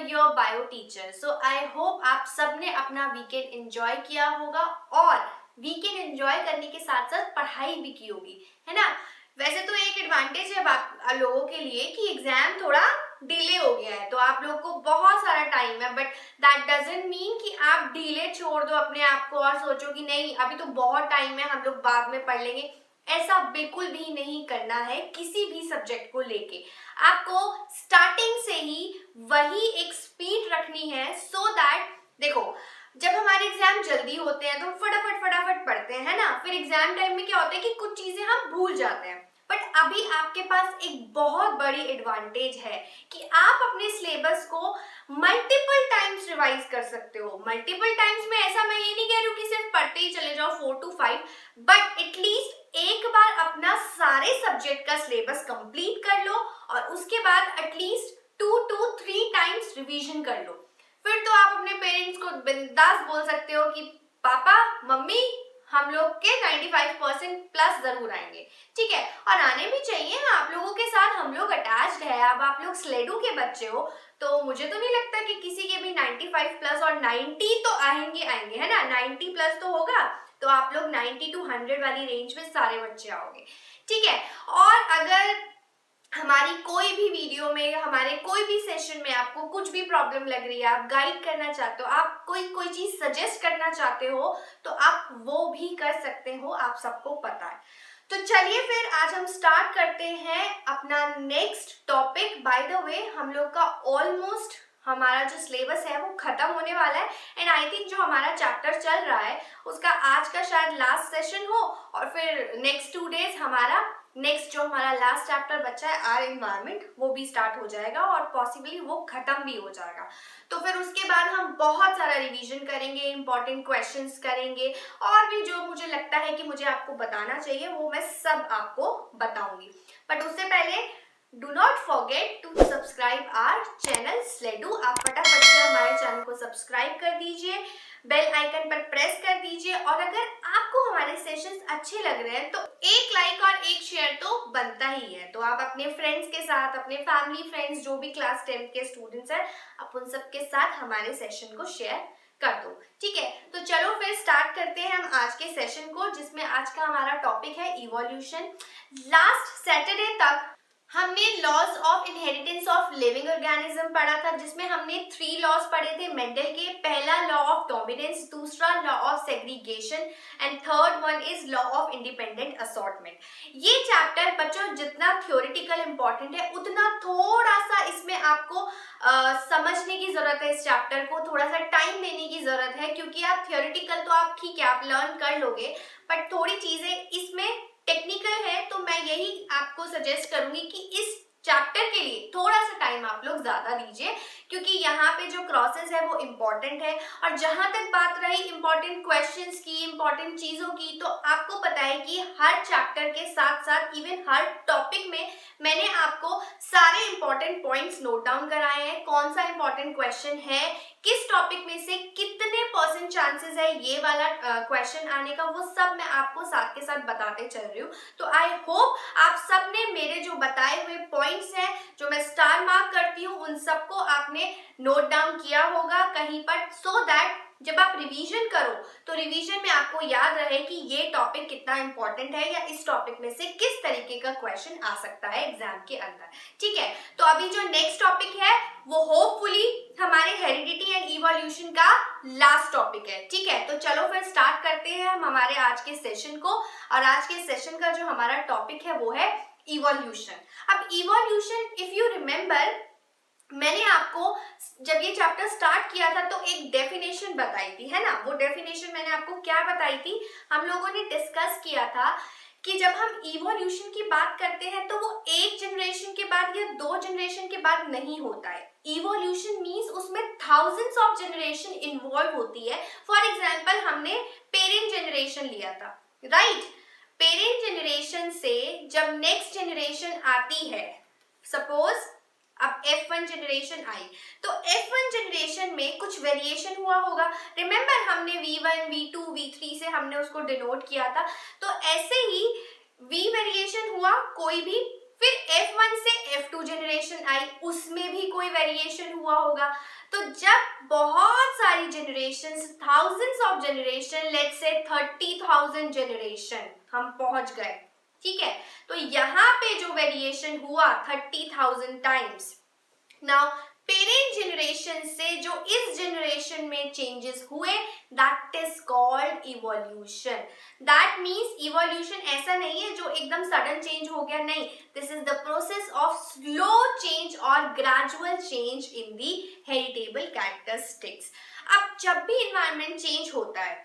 Your bio teacher. So I hope आप सबने अपना वीकेंड एंजॉय किया होगा और वीकेंड एंजॉय करने के साथ साथ पढ़ाई भी की होगी, है ना। वैसे तो एक एडवांटेज है आप लोगों के लिए कि एग्जाम थोड़ा डिले हो गया है, तो आप लोग को बहुत सारा टाइम है, बट दैट डजंट मीन कि आप डिले छोड़ दो अपने आप को और सोचो कि नहीं अभी तो बहुत टाइम है, हम लोग बाद में पढ़ लेंगे। ऐसा बिल्कुल भी नहीं करना है किसी भी सब्जेक्ट को लेके। आपको स्टार्टिंग से ही वही एक स्पीड रखनी है सो दैट देखो जब हमारे एग्जाम जल्दी होते हैं तो फटाफट फटाफट पढ़ते हैं, है ना। फिर एग्जाम टाइम में क्या होता है कि कुछ चीजें हम भूल जाते हैं, बट अभी आपके पास एक बहुत बड़ी एडवांटेज है कि आप अपने सिलेबस को मल्टीपल टाइम्स रिवाइज कर सकते हो। मल्टीपल टाइम्स में ऐसा मैं ये नहीं कह रही हूँ कि सिर्फ पढ़ते ही चले जाओ 4 to 5, बट एटलीस्ट एक बार अपना सारे सब्जेक्ट का सिलेबस कंप्लीट कर लो और उसके बाद एटलीस्ट 2 to 3 टाइम्स रिवीजन कर लो। फिर तो आप अपने पेरेंट्स को बिंदास बोल सकते हो कि पापा मम्मी हम लोग के 95% प्लस जरूर आएंगे, ठीक है। और आने भी चाहिए, आप लोगों के साथ हम लोग अटैच्ड है। अब आप लोग स्लेडू के बच्चे हो तो मुझे तो नहीं लगता कि किसी के भी 95 प्लस और 90 तो आएंगे, है ना। 90 प्लस तो होगा तो आप लोग 90 to 100 वाली रेंज में सारे बच्चे आओगे, ठीक है। और अगर हमारी कोई भी वीडियो में, हमारे कोई भी सेशन में आपको कुछ भी प्रॉब्लम लग रही है, आप गाइड करना चाहते हो, आप कोई चीज सजेस्ट करना चाहते हो तो आप वो भी कर सकते हो, आप सबको पता है। तो चलिए फिर आज हम स्टार्ट करते हैं अपना next topic. By the way हम लोग का ऑलमोस्ट हमारा जो सिलेबस है वो खत्म होने वाला है एंड आई थिंक जो हमारा चैप्टर चल रहा है उसका आज का शायद लास्ट सेशन हो और फिर नेक्स्ट 2 डेज हमारा नेक्स्ट जो हमारा लास्ट चैप्टर बचा है आर एनवायरमेंट वो भी स्टार्ट हो जाएगा और पॉसिबली वो खत्म भी हो जाएगा। तो फिर उसके बाद हम बहुत सारा रिवीजन करेंगे, इंपॉर्टेंट क्वेश्चंस करेंगे और भी जो मुझे लगता है कि मुझे आपको बताना चाहिए वो मैं सब आपको बताऊंगी। बट उससे पहले do not forget to subscribe our channel स्लेडू। आप फटाफट से हमारे चैनल को सब्सक्राइब कर दीजिए, बेल आइकन पर प्रेस कर दीजिए और अगर आपको हमारे सेशंस अच्छे लग रहे हैं तो एक लाइक और एक शेयर तो बनता ही है। तो आप अपने फ्रेंड्स के साथ, अपने फैमिली फ्रेंड्स जो भी क्लास 10 के स्टूडेंट्स हैं, आप उन सब के साथ हमारे सेशन को शेयर कर दो, ठीक है। तो चलो फिर स्टार्ट करते हैं हम आज के सेशन को, जिसमें आज का हमारा टॉपिक है इवोल्यूशन। लास्ट सैटरडे तक हमने laws of inheritance of living organism पढ़ा था, जिसमें हमने 3 लॉज पढ़े थे मेंडल के। पहला लॉ ऑफ डोमिनेंस, दूसरा law of segregation and third one is law of independent assortment. ये चैप्टर बच्चों जितना थ्योरेटिकल इंपॉर्टेंट है उतना थोड़ा सा इसमें आपको समझने की जरूरत है। इस चैप्टर को थोड़ा सा टाइम देने की जरूरत है क्योंकि आप थ्योरेटिकल तो आप ठीक है आप लर्न कर लोगे, बट थोड़ी चीजें इसमें टेक्निकल है। तो मैं यही आपको सजेस्ट करूंगी कि इस चैप्टर के लिए थोड़ा सा टाइम आप लोग ज्यादा दीजिए क्योंकि यहाँ पे जो क्रॉसेस है वो इम्पोर्टेंट है। और जहां तक बात रही इम्पोर्टेंट क्वेश्चंस की, इम्पोर्टेंट चीजों की, तो आपको पता है कि हर चैप्टर के साथ साथ इवन हर टॉपिक में मैंने आपको सारे इम्पोर्टेंट पॉइंट्स नोट डाउन कराए हैं। कौन सा इम्पोर्टेंट क्वेश्चन है, किस टॉपिक में से कितने % चांसेस है ये वाला क्वेश्चन आने का, वो सब मैं आपको साथ के साथ बताते चल रही हूँ। तो आई होप आप सब ने मेरे जो बताए हुए पॉइंट्स हैं, जो मैं स्टार मार्क करती हूँ, उन सबको आपने नोट डाउन किया होगा कहीं पर, सो दैट जब आप रिवीजन करो तो रिवीजन में आपको याद रहे कि ये टॉपिक कितना इंपॉर्टेंट है या इस टॉपिक में से किस तरीके का क्वेश्चन आ सकता है एग्जाम के अंदर, ठीक है। तो अभी जो नेक्स्ट टॉपिक है वो होपफुली हमारे हेरिडिटी एंड इवोल्यूशन का लास्ट टॉपिक है, ठीक है। तो चलो फिर स्टार्ट करते हैं हम हमारे आज के सेशन को। और आज के सेशन का जो हमारा टॉपिक है वो है इवोल्यूशन। अब इवोल्यूशन इफ यू रिमेम्बर, मैंने आपको जब ये चैप्टर स्टार्ट किया था तो एक डेफिनेशन बताई थी, है ना। वो डेफिनेशन मैंने आपको क्या बताई थी, हम लोगों ने डिस्कस किया था कि जब हम इवोल्यूशन की बात करते हैं तो वो एक जनरेशन के बाद या 2 जनरेशन के बाद नहीं होता है। इवोल्यूशन मीन्स उसमें थाउजेंड्स ऑफ जनरेशन इन्वॉल्व होती है। फॉर एग्जाम्पल हमने पेरेंट जनरेशन लिया था, राइट। पेरेंट जनरेशन से जब नेक्स्ट जनरेशन आती है, सपोज अब F1 जनरेशन आई, तो F1 जनरेशन में कुछ वेरिएशन हुआ होगा। रिमेम्बर हमने V1, V2, V3 से हमने उसको डिनोट किया था। तो ऐसे ही V वेरिएशन हुआ, कोई भी फिर F1 से F2 जनरेशन आई, उसमें भी कोई वेरिएशन हुआ होगा। तो जब बहुत सारी generations, thousands of generation, let's say 30,000 generation हम पहुंच गए, ठीक है, तो यहाँ पे जो वेरिएशन हुआ 30,000 टाइम्स, नाउ पेरेंट जनरेशन से जो इस जनरेशन में चेंजेस हुए, that is called evolution. That means evolution ऐसा नहीं है जो एकदम सडन चेंज हो गया, नहीं, this is the process of slow change और gradual change in the heritable characteristics. अब जब भी इन्वायरमेंट चेंज होता है,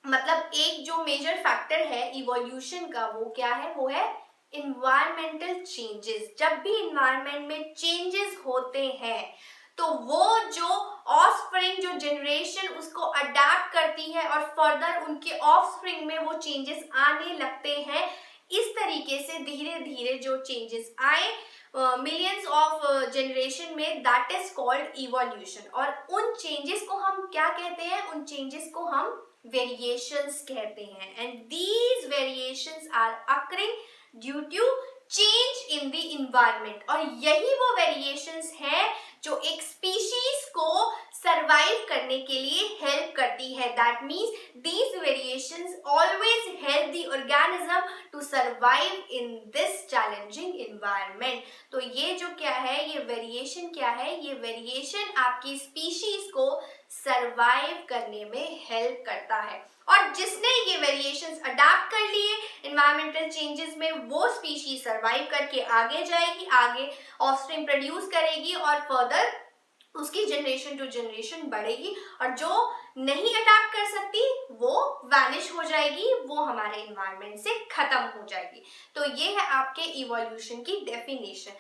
मतलब एक जो मेजर फैक्टर है इवोल्यूशन का, वो क्या है, वो है इन्वायरमेंटल चेंजेस। जब भी इन्वायरमेंट में चेंजेस होते हैं तो वो जो ऑफस्प्रिंग, जो जनरेशन उसको अडेप्ट करती है और फर्दर उनके ऑफस्प्रिंग में वो चेंजेस आने लगते हैं। इस तरीके से धीरे धीरे जो चेंजेस आए मिलियंस ऑफ जनरेशन में, दैट इज कॉल्ड इवोल्यूशन। और उन चेंजेस को हम क्या कहते हैं, उन चेंजेस को हम वेरिएशंस कहते हैं। And these variations are occurring due to change in the environment. और यही वो वेरिएशंस है जो एक स्पीशीज को सरवाइव करने के लिए हेल्प करती है। That means these variations always help the organism to survive in this challenging environment. तो ये जो क्या है, ये वेरिएशन क्या है, ये वेरिएशन आपकी स्पीशीज को सरवाइव करने में हेल्प करता है। और जिसने ये वेरिएशंस अडॉप्ट कर लिए एनवायरमेंटल चेंजेस में, वो स्पीशीज सरवाइव करके आगे जाएगी, आगे ऑफस्प्रिंग प्रोड्यूस करेगी और फर्दर उसकी जनरेशन टू जनरेशन बढ़ेगी। और जो नहीं अडॉप्ट कर सकती वो वैनिश हो जाएगी, वो हमारे एनवायरमेंट से खत्म हो जाएगी। तो ये है आपके इवोल्यूशन की डेफिनेशन।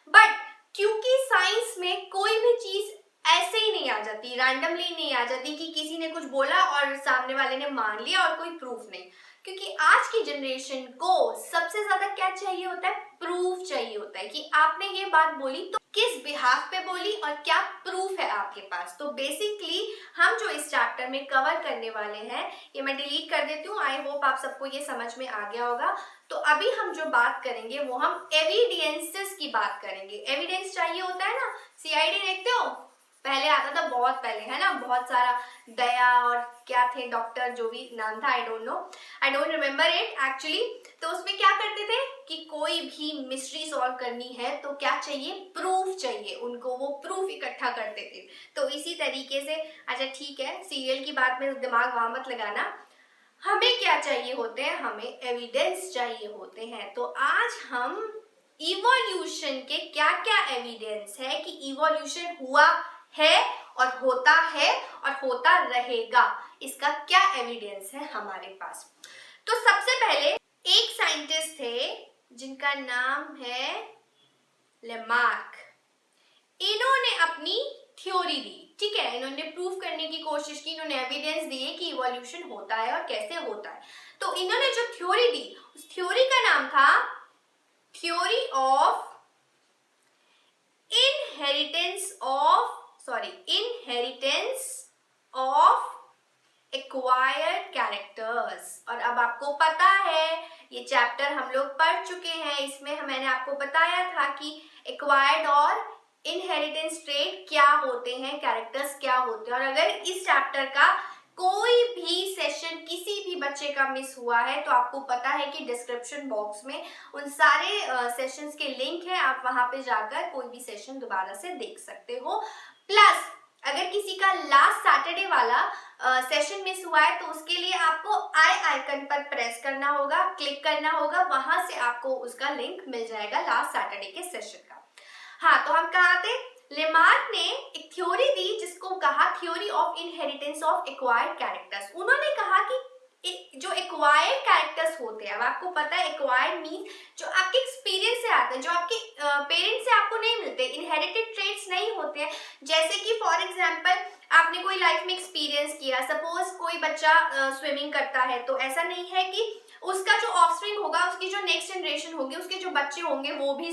बट क्योंकि साइंस में कोई भी चीज ऐसे ही नहीं आ जाती, रैंडमली नहीं आ जाती कि किसी ने कुछ बोला और सामने वाले ने मान लिया और कोई प्रूफ नहीं, क्योंकि आज की जनरेशन को सबसे ज्यादा क्या चाहिए होता है, प्रूफ चाहिए होता है कि आपने ये बात बोली तो किस बिहाफ पे बोली और क्या प्रूफ है आपके पास। तो बेसिकली हम जो इस चैप्टर में कवर करने वाले हैं, ये मैं डिलीट कर देती हूँ, आई होप आप सबको ये समझ में आ गया होगा। तो अभी हम जो बात करेंगे वो हम एविडेंसेस की बात करेंगे। एविडेंस चाहिए होता है ना, सीआईडी देखते हो, पहले आता था, बहुत पहले, है ना, बहुत सारा दया और क्या थे डॉक्टर, जो भी नाम था, I don't know, I don't remember it actually. तो उसमें क्या करते थे कि कोई भी मिस्ट्री सॉल्व करनी है तो क्या चाहिए, प्रूफ चाहिए उनको, वो प्रूफ इकट्ठा करते थे। तो इसी तरीके से, अच्छा ठीक है, सीरियल की बात में दिमाग वहां मत लगाना, हमें क्या चाहिए होते हैं, हमें एविडेंस चाहिए होते हैं। तो आज हम इवोल्यूशन के क्या क्या एविडेंस है कि इवोल्यूशन हुआ है और होता रहेगा, इसका क्या एविडेंस है हमारे पास। तो सबसे पहले एक साइंटिस्ट थे जिनका नाम है लेमार्क। इन्होंने अपनी थ्योरी दी, ठीक है, इन्होंने प्रूफ करने की कोशिश की, इन्होंने एविडेंस दिए कि इवोल्यूशन होता है और कैसे होता है। तो इन्होंने जो थ्योरी दी, उस थ्योरी का नाम था theory of inheritance of acquired characters. और अब आपको पता है, ये चैप्टर हम लोग पढ़ चुके हैं, इसमें मैंने आपको बताया था कि एक्वायर्ड और इनहेरिटेंस ट्रेट क्या होते हैं, कैरेक्टर्स क्या होते हैं। और अगर इस चैप्टर का कोई भी सेशन किसी भी बच्चे का मिस हुआ है तो आपको पता है कि डिस्क्रिप्शन बॉक्स में उन सारे सेशंस के लिंक है, आप वहां पे जाकर कोई भी सेशन दोबारा से देख सकते हो। प्लस अगर किसी का लास्ट सैटरडे वाला सेशन मिस हुआ है तो उसके लिए आपको आई आइकन पर प्रेस करना होगा, क्लिक करना होगा, वहां से आपको उसका लिंक मिल जाएगा लास्ट सैटरडे के सेशन का। हाँ, तो हम कहाँ थे, लेमार्क ने एक थ्योरी दी जिसको कहा theory of inheritance of acquired characters. उन्होंने कहा कि जो एक्वायर्ड कैरेक्टर्स होते हैं, अब आपको पता है एक्वायर्ड मीन्स जो आपके एक्सपीरियंस से आते हैं, जो आपके पेरेंट्स से आपको नहीं मिलते, इनहेरिटेड ट्रेट्स नहीं होते हैं। जैसे कि फॉर एग्जांपल आपने कोई लाइफ में एक्सपीरियंस किया, सपोज कोई बच्चा स्विमिंग करता है, तो ऐसा नहीं है कि उसका जो ऑफस्प्रिंग होगा, उसकी जो नेक्स्ट जनरेशन होगी, उसके जो बच्चे होंगे वो भी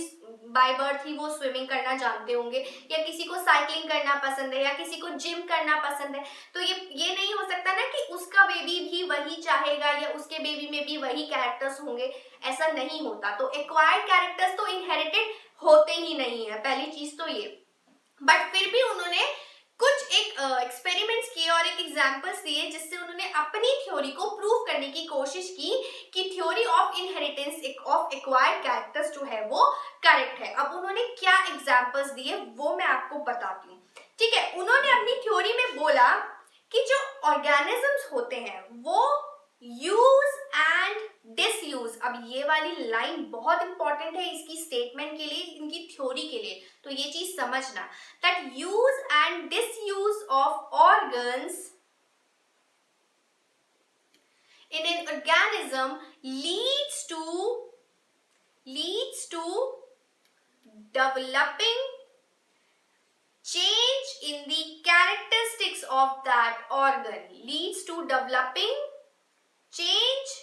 बाय बर्थ ही वो स्विमिंग करना जानते होंगे, या किसी को साइकिलिंग करना पसंद है, या किसी को जिम करना पसंद है, तो ये नहीं हो सकता ना कि उसका बेबी भी वही चाहेगा या उसके बेबी में भी वही कैरेक्टर्स होंगे, ऐसा नहीं होता। तो एक्वायर्ड कैरेक्टर्स तो इनहेरिटेड होते ही नहीं है, पहली चीज तो ये। बट फिर भी उन्होंने कुछ एक एक्सपेरिमेंट्स किए और एक एग्जांपल्स दिए जिससे उन्होंने अपनी थ्योरी को प्रूव करने की कोशिश की कि theory of inheritance of acquired characters जो है वो करेक्ट है। अब उन्होंने क्या एग्जांपल्स दिए वो मैं आपको बताती हूँ, ठीक है। उन्होंने अपनी थ्योरी में बोला कि जो ऑर्गेनिजम्स होते हैं वो यूज एंड डिसयूज, अब ये वाली लाइन बहुत इंपॉर्टेंट है इसकी स्टेटमेंट के लिए, इनकी थ्योरी के लिए, तो ये चीज समझना, that use and disuse of organs in an organism leads to developing change in the characteristics of that organ, leads to developing change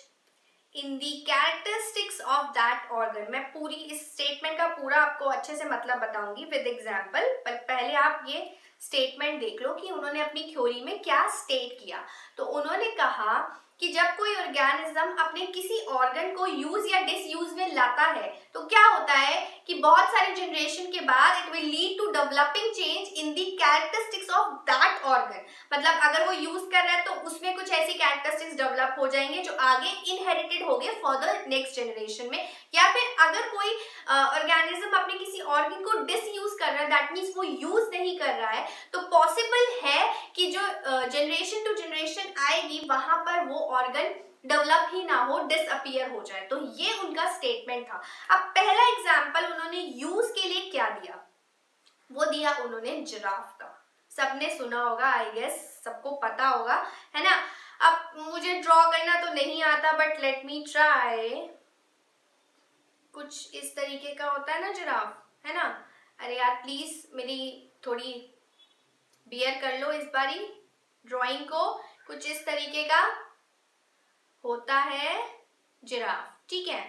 in the characteristics of that organ। मैं पूरी इस स्टेटमेंट का पूरा आपको अच्छे से मतलब बताऊंगी विद एग्जाम्पल, पर पहले आप ये स्टेटमेंट देख लो कि उन्होंने अपनी थ्योरी में क्या स्टेट किया। तो उन्होंने कहा कि जब कोई ऑर्गेनिज्म अपने किसी ऑर्गन को यूज या डिसयूज में लाता है तो क्या होता है कि बहुत सारे जनरेशन के बाद it will lead to developing change in the characteristics of that organ. मतलब अगर वो यूज कर रहा है तो उसमें कुछ ऐसी कैरेक्टरिस्टिक्स डेवलप हो जाएंगे जो आगे इनहेरिटेड होंगे फॉर द नेक्स्ट जनरेशन में। या फिर अगर कोई ऑर्गेनिज्म अपने किसी ऑर्गन को डिसयूज कर रहा है, दैट मीन्स वो यूज नहीं कर रहा है, तो पॉसिबल है कि जो जनरेशन टू जनरेशन आएगी वहां पर वो ऑर्गन डेवलप ही ना हो, डिसअपियर हो जाए। तो ये उनका स्टेटमेंट था। अब पहला एग्जांपल उन्होंने यूज के लिए क्या दिया, वो दिया उन्होंने जिराफ का। सबने सुना होगा, आई गेस सबको पता होगा, है ना। अब मुझे ड्रॉ करना तो नहीं आता, बट लेट मी ट्राई। कुछ इस तरीके का होता है ना जिराफ, है ना। अरे यार प्लीज मेरी थोड़ी बियर कर लो इस बारी ड्राइंग को। कुछ इस तरीके का होता है जिराफ, ठीक है।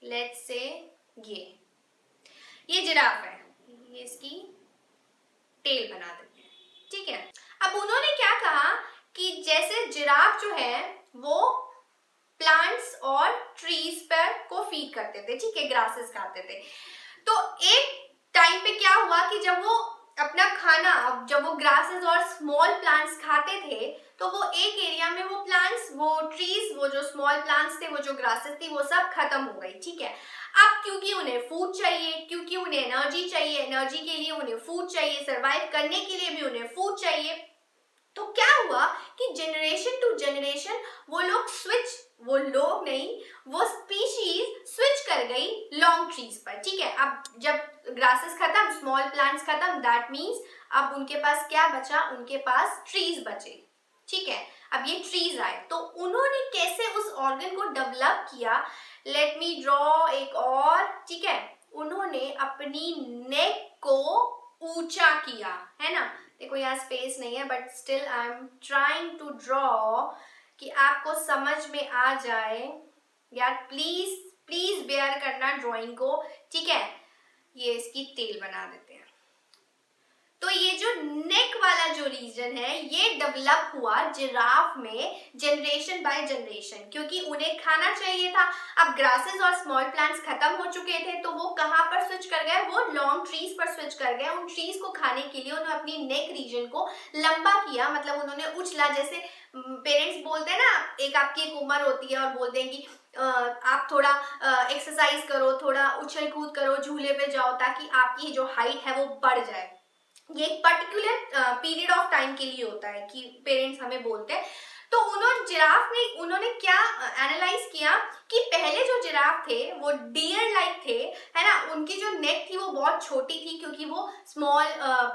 लेट्स से ये जिराफ है, ये इसकी टेल बना देते हैं, ठीक है। अब उन्होंने क्या कहा कि जैसे जिराफ जो है वो प्लांट्स और ट्रीज पर को फीड करते थे, ठीक है, ग्रासेस खाते थे। तो एक टाइम पे क्या हुआ कि जब वो अपना खाना, जब वो ग्रासेस और स्मॉल प्लांट्स खाते थे तो वो एक एरिया में वो प्लांट्स, वो ट्रीज, वो जो स्मॉल प्लांट्स थे, वो जो ग्रासेस थी, वो सब खत्म हो गई, ठीक है। अब क्योंकि उन्हें फूड चाहिए, क्योंकि उन्हें एनर्जी चाहिए, एनर्जी के लिए उन्हें फूड चाहिए, सर्वाइव करने के लिए भी उन्हें फूड चाहिए, तो क्या हुआ कि जनरेशन टू जनरेशन वो स्पीशीज स्विच कर गई लॉन्ग ट्रीज पर, ठीक है। अब जब ग्रासेस खत्म, स्मॉल प्लांट्स खत्म, दैट मीन्स अब उनके पास क्या बचा, उनके पास ट्रीज बचे, ठीक है। अब ये ट्रीज आए तो उन्होंने कैसे उस ऑर्गन को डेवलप किया, लेट मी ड्रॉ एक और, ठीक है। उन्होंने अपनी नेक को ऊंचा किया, है ना। देखो यहाँ स्पेस नहीं है, but still I am trying to draw कि आपको समझ में आ जाए। यार प्लीज प्लीज बेयर करना ड्राइंग को, ठीक है। ये इसकी टेल बना देते हैं। तो ये जो नेक वाला जो रीजन है ये डेवलप हुआ जिराफ में जनरेशन बाय जनरेशन, क्योंकि उन्हें खाना चाहिए था। अब ग्रासेस और स्मॉल प्लांट्स खत्म हो चुके थे तो वो कहाँ पर स्विच कर गए, वो लॉन्ग ट्रीज पर स्विच कर गए। उन ट्रीज को खाने के लिए उन्होंने अपनी नेक रीजन को लंबा किया, मतलब उन्होंने उछला। जैसे पेरेंट्स बोलते हैं ना, एक आपकी एक उम्र होती है और बोलते हैं कि आप थोड़ा एक्सरसाइज करो, थोड़ा उछल कूद करो, झूले पे जाओ, ताकि आपकी जो हाइट है वो बढ़ जाए। ये एक पर्टिकुलर पीरियड ऑफ टाइम के लिए होता है कि पेरेंट्स हमें बोलते हैं। तो उन्होंने क्या एनालाइज किया कि पहले जो जिराफ थे वो डियर लाइक थे, है ना। उनकी जो नेक थी वो बहुत छोटी थी क्योंकि वो स्मॉल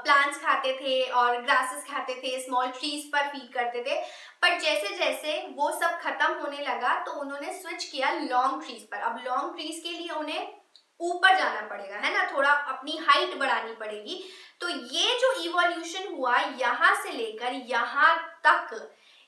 प्लांट्स खाते थे और ग्रासेस खाते थे, स्मॉल ट्रीज पर फीड करते थे। पर जैसे जैसे वो सब खत्म होने लगा तो उन्होंने स्विच किया लॉन्ग ट्रीज पर। अब लॉन्ग ट्रीज के लिए उन्हें ऊपर जाना पड़ेगा, है ना, थोड़ा अपनी हाइट बढ़ानी पड़ेगी। तो ये जो इवोल्यूशन हुआ यहाँ से लेकर यहाँ तक,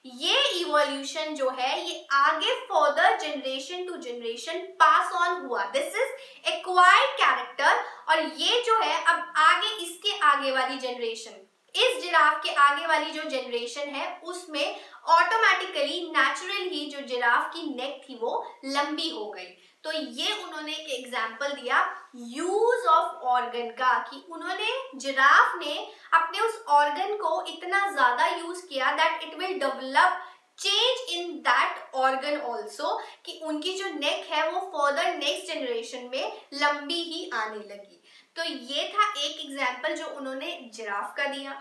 ये इवोल्यूशन जो है ये आगे further generation to generation pass on हुआ। दिस इज एक्वायर्ड कैरेक्टर, और ये जो है अब आगे इसके आगे वाली जनरेशन, इस जिराफ के आगे वाली जो जनरेशन है उसमें ऑटोमेटिकली नेचुरल ही जो जिराफ की नेक थी वो लंबी हो गई। तो ये उन्होंने एक एग्जाम्पल दिया यूज ऑफ ऑर्गन का, कि उन्होंने जिराफ ने अपने उस ऑर्गन को इतना ज्यादा यूज किया that it will develop change in that organ also, कि उनकी जो नेक है वो फर्दर नेक्स्ट जनरेशन में लंबी ही आने लगी। तो ये था एक एग्जाम्पल जो उन्होंने जिराफ का दिया।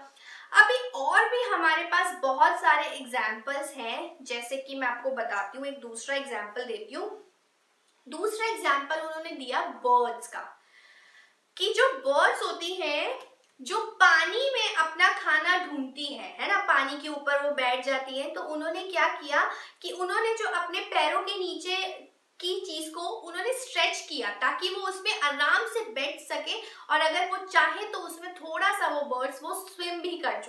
अभी और भी हमारे पास बहुत सारे एग्जाम्पल्स हैं, जैसे कि मैं आपको बताती हूँ, एक दूसरा एग्जाम्पल देती हूँ। दूसरा एग्जाम्पल उन्होंने दिया बर्ड्स का, कि जो बर्ड्स होती हैं जो पानी में अपना खाना ढूंढती है ना, पानी के ऊपर वो बैठ जाती हैं। तो उन्होंने क्या किया कि उन्होंने जो अपने पैरों के नीचे की चीज को उन्होंने स्ट्रेच किया ताकि वो उसमें आराम से बैठ सके, और अगर वो चाहे तो उसमें थोड़ा सा वो बर्ड्स वो स्विम भी कर